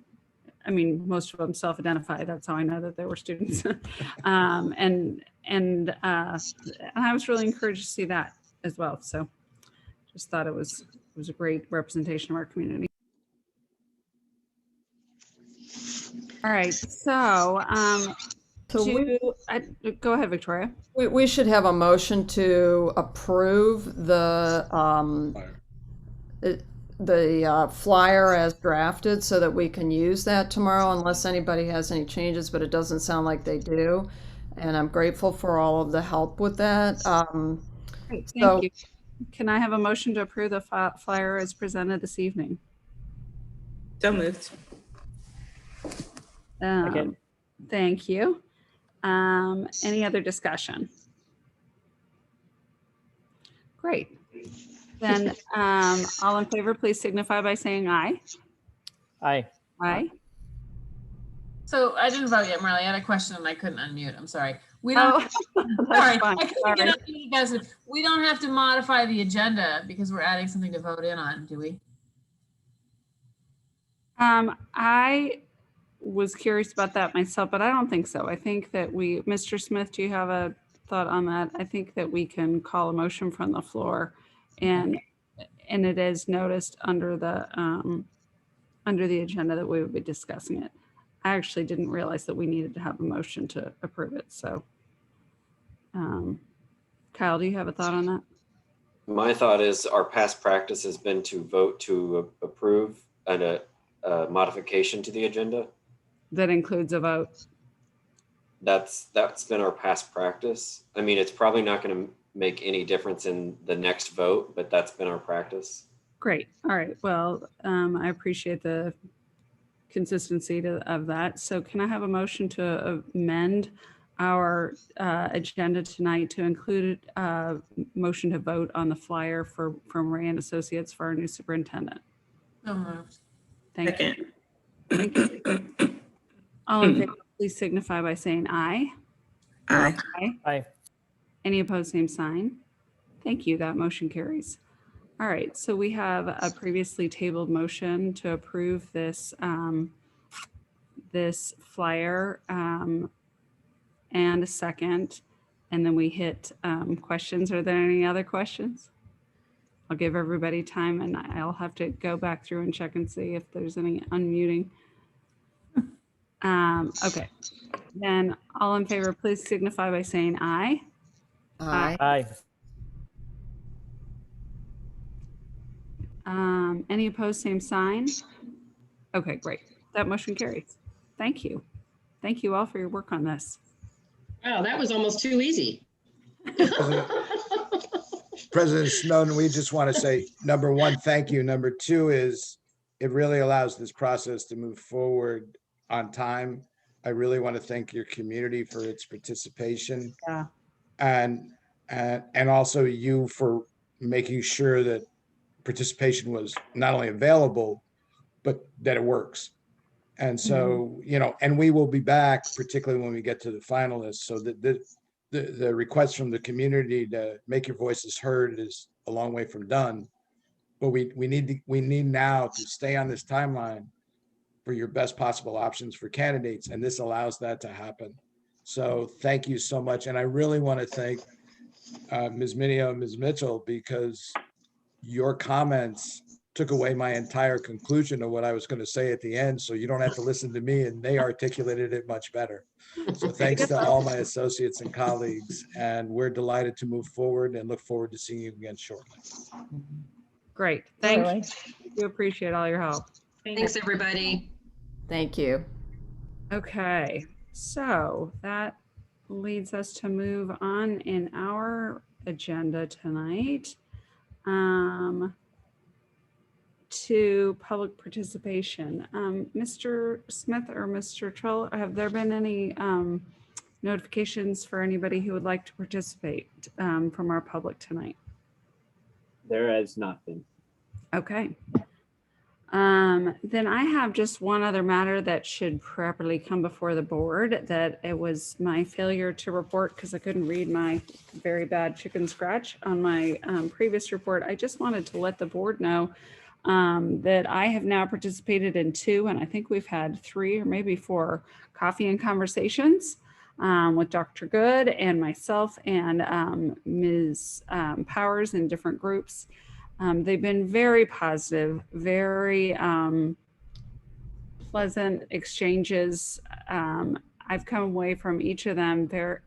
most of them self-identify. That's how I know that they were students. And I was really encouraged to see that as well. So just thought it was a great representation of our community. All right, so go ahead, Victoria. We should have a motion to approve the flyer as drafted so that we can use that tomorrow unless anybody has any changes, but it doesn't sound like they do. And I'm grateful for all of the help with that. Great, thank you. Can I have a motion to approve the flyer as presented this evening? So moved. Thank you. Any other discussion? Great. Then all in favor, please signify by saying aye. Aye. Aye. So I didn't vote yet, Marley. I had a question and I couldn't unmute. I'm sorry. We don't. Sorry, fine. I couldn't get unmuted, you guys. We don't have to modify the agenda because we're adding something to vote in on, do we? I was curious about that myself, but I don't think so. I think that Mr. Smith, do you have a thought on that? I think that we can call a motion from the floor, and it is noticed under the agenda that we would be discussing it. I actually didn't realize that we needed to have a motion to approve it. So, Kyle, do you have a thought on that? My thought is our past practice has been to vote to approve a modification to the agenda. That includes a vote. That's been our past practice. It's probably not going to make any difference in the next vote, but that's been our practice. Great. All right. Well, I appreciate the consistency of that. So can I have a motion to amend our agenda tonight to include a motion to vote on the flyer from Ray & Associates for our new superintendent? So moved. Thank you. Thank you. All in favor, please signify by saying aye. Aye. Aye. Any opposed, same sign. Thank you. That motion carries. All right. So we have a previously tabled motion to approve this this flyer and a second. And then we hit questions. Are there any other questions? I'll give everybody time and I'll have to go back through and check and see if there's any unmuting. Okay, then all in favor, please signify by saying aye. Aye. Any opposed, same sign. Okay, great. That motion carries. Thank you. Thank you all for your work on this. Wow, that was almost too easy. President Snowden, we just want to say, number one, thank you. Number two is it really allows this process to move forward on time. I really want to thank your community for its participation. Yeah. And also you for making sure that participation was not only available, but that it works. And so, and we will be back, particularly when we get to the finalists, so that the request from the community to make your voices heard is a long way from done. But we need now to stay on this timeline for your best possible options for candidates, and this allows that to happen. So thank you so much. And I really want to thank Ms. Minio and Ms. Mitchell, because your comments took away my entire conclusion of what I was going to say at the end. So you don't have to listen to me, and they articulated it much better. So thanks to all my associates and colleagues, and we're delighted to move forward and look forward to seeing you again shortly. Great. Thank Really. you. We appreciate all your help. Thanks, everybody. Thank you. Okay, so that leads us to move on in our agenda tonight to public participation. Mr. Smith or Mr. Trill, have there been any notifications for anybody who would like to participate from our public tonight? There has not been. Okay. Then I have just one other matter that should properly come before the board, that it was my failure to report because I couldn't read my very bad chicken scratch on my previous report. I just wanted to let the board know that I have now participated in 2, and I think we've had 3 or maybe 4 coffee and conversations with Dr. Good and myself and Ms. Powers in different groups. They've been very positive, very pleasant exchanges. I've come away from each of them very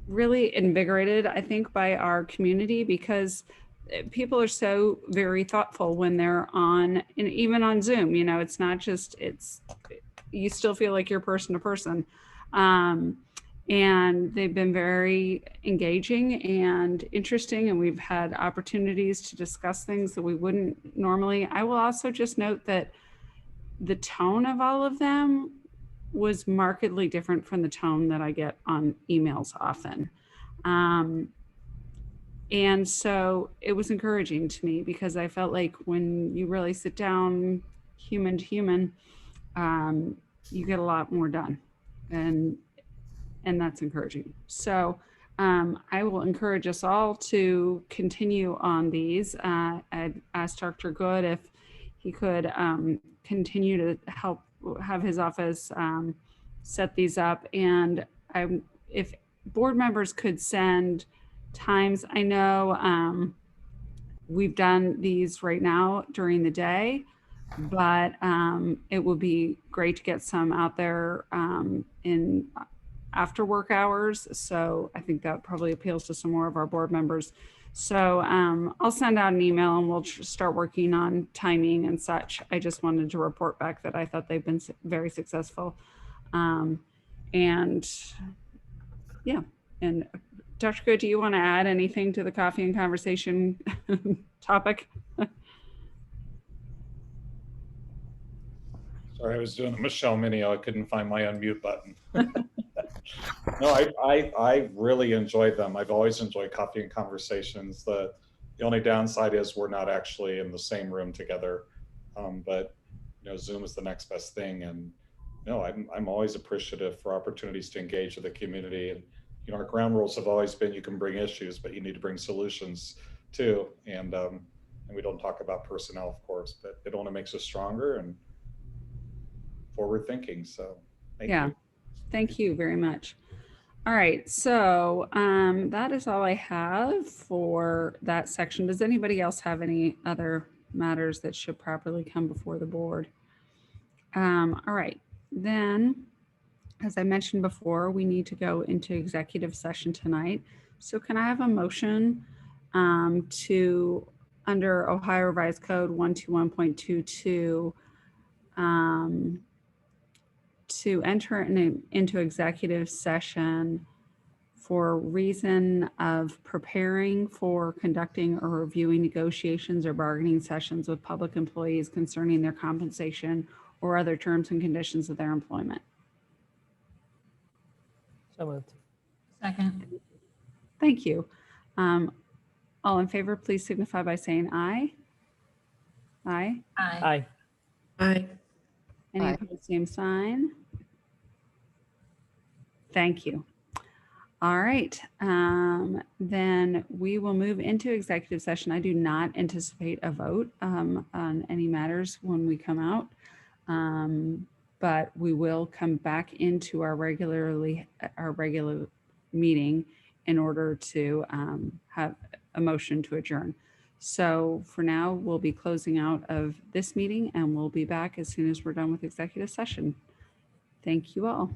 really invigorated, I think, by our community, because people are so very thoughtful when they're on, and even on Zoom, you know, it's not just, you still feel like you're person to person. And they've been very engaging and interesting, and we've had opportunities to discuss things that we wouldn't normally. I will also just note that the tone of all of them was markedly different from the tone that I get on emails often. And so it was encouraging to me, because I felt like when you really sit down human to human, you get a lot more done. And that's encouraging. So I will encourage us all to continue on these. I'd asked Dr. Good if he could continue to help have his office set these up. And if board members could send times, I know we've done these right now during the day, but it would be great to get some out there in after work hours. So I think that probably appeals to some more of our board members. So I'll send out an email and we'll start working on timing and such. I just wanted to report back that I thought they've been very successful. And yeah, and Dr. Good, do you want to add anything to the coffee and conversation topic? Sorry, I was doing a Michelle Minio. I couldn't find my unmute button. No, I really enjoyed them. I've always enjoyed coffee and conversations. The only downside is we're not actually in the same room together. But you know, Zoom is the next best thing. And no, I'm always appreciative for opportunities to engage with the community. And you know, our ground rules have always been you can bring issues, but you need to bring solutions too. And we don't talk about personnel, of course, but it only makes us stronger and forward thinking. So thank you. Thank you very much. All right, so that is all I have for that section. Does anybody else have any other matters that should properly come before the board? All right, then, as I mentioned before, we need to go into executive session tonight. So can I have a motion to, under Ohio Revised Code 121.22, to enter into executive session for reason of preparing for conducting or reviewing negotiations or bargaining sessions with public employees concerning their compensation or other terms and conditions of their employment. So moved. Second. Thank you. All in favor, please signify by saying aye. Aye. Aye. Aye. Aye. Any Aye. opposed, same sign. Thank you. All right, then we will move into executive session. I do not anticipate a vote on any matters when we come out, but we will come back into our regular meeting in order to have a motion to adjourn. So for now, we'll be closing out of this meeting and we'll be back as soon as we're done with executive session. Thank you all.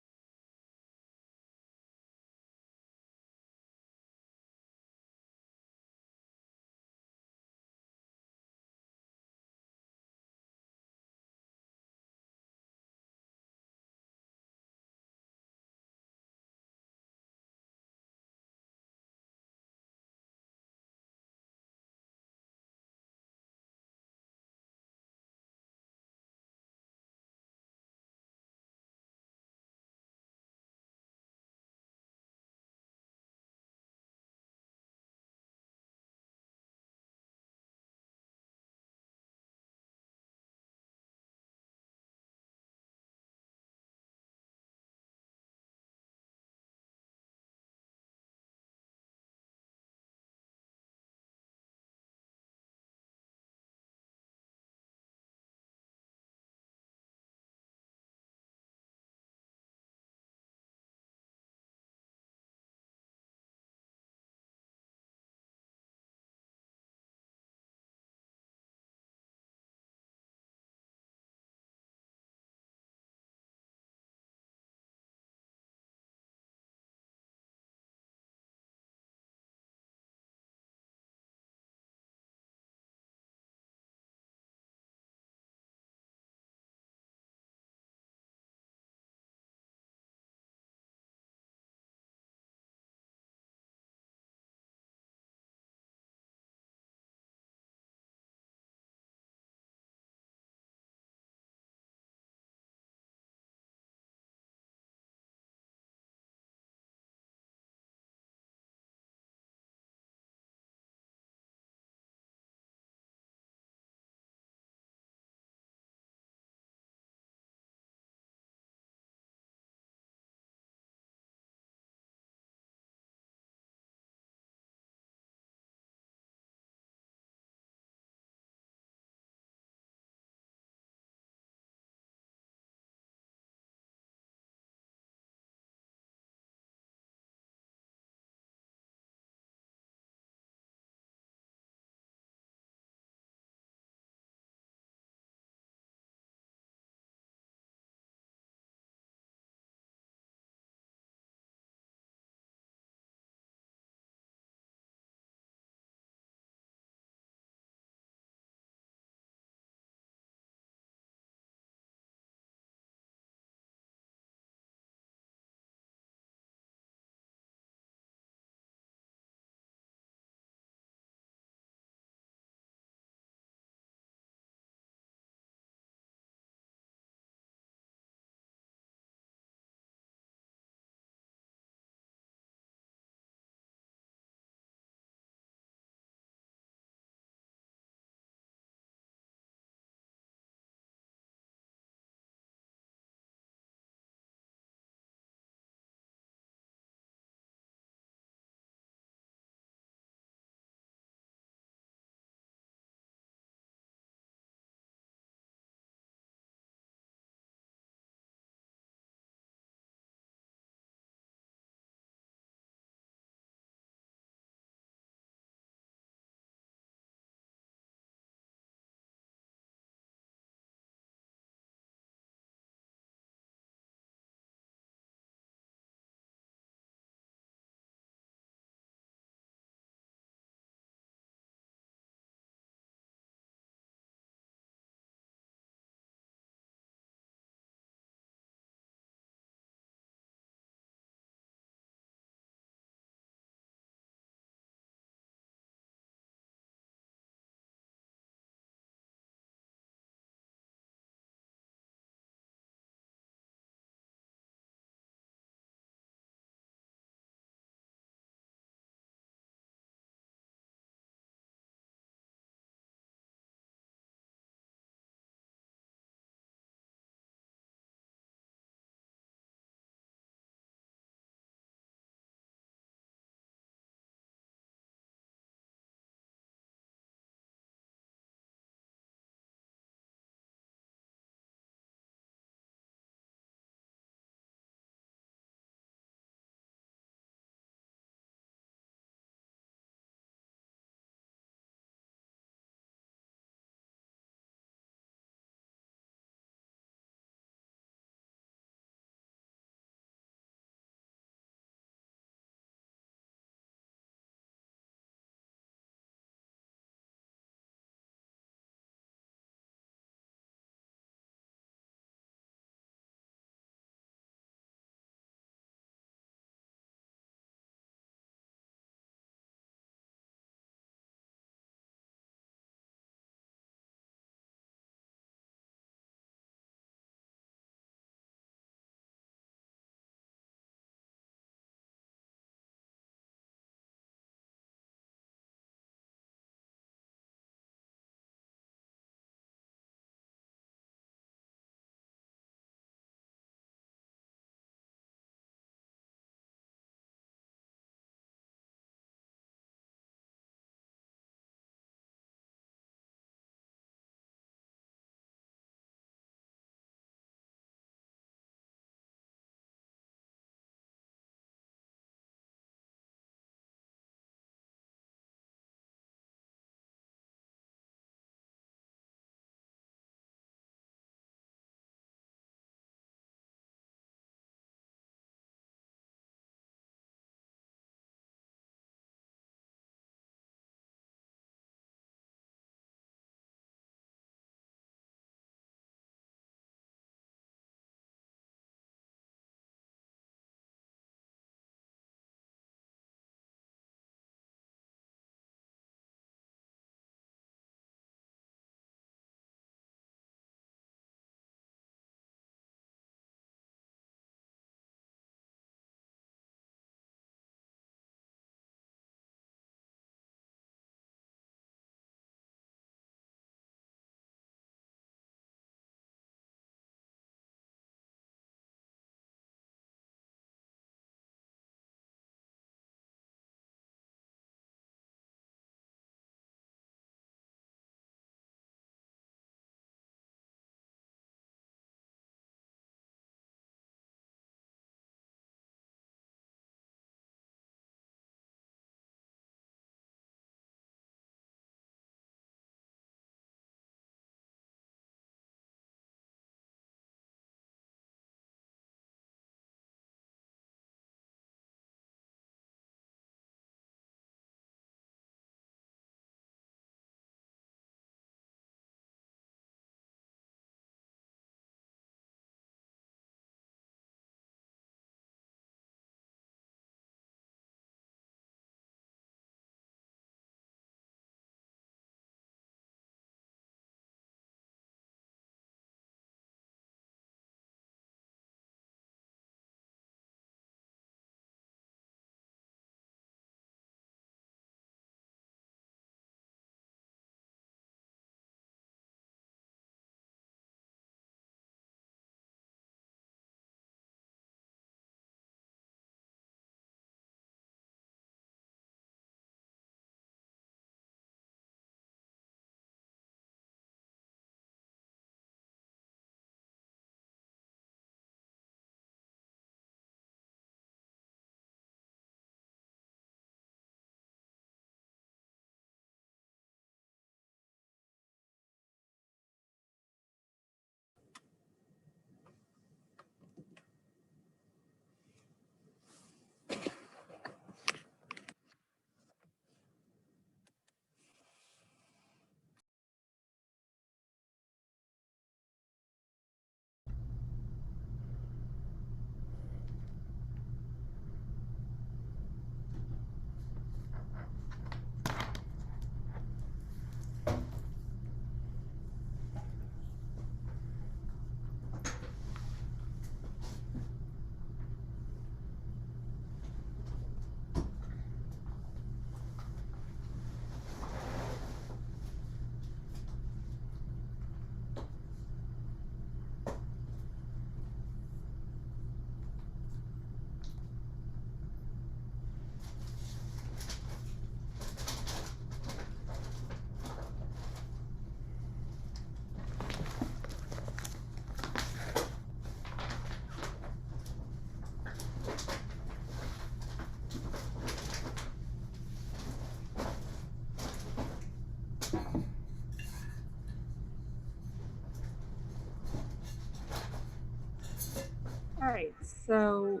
So,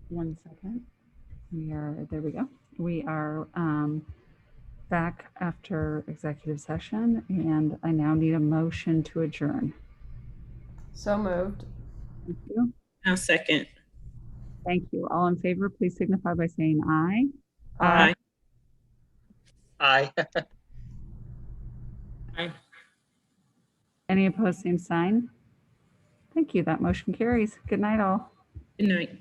one second. There we go. We are back after executive session, and I now need a motion to adjourn. So moved. Thank you. I'll second. Thank you. All in favor, please signify by saying aye. Aye. Aye. Aye. Any opposed, same sign. Thank you. That motion carries. Good night, all. Good night.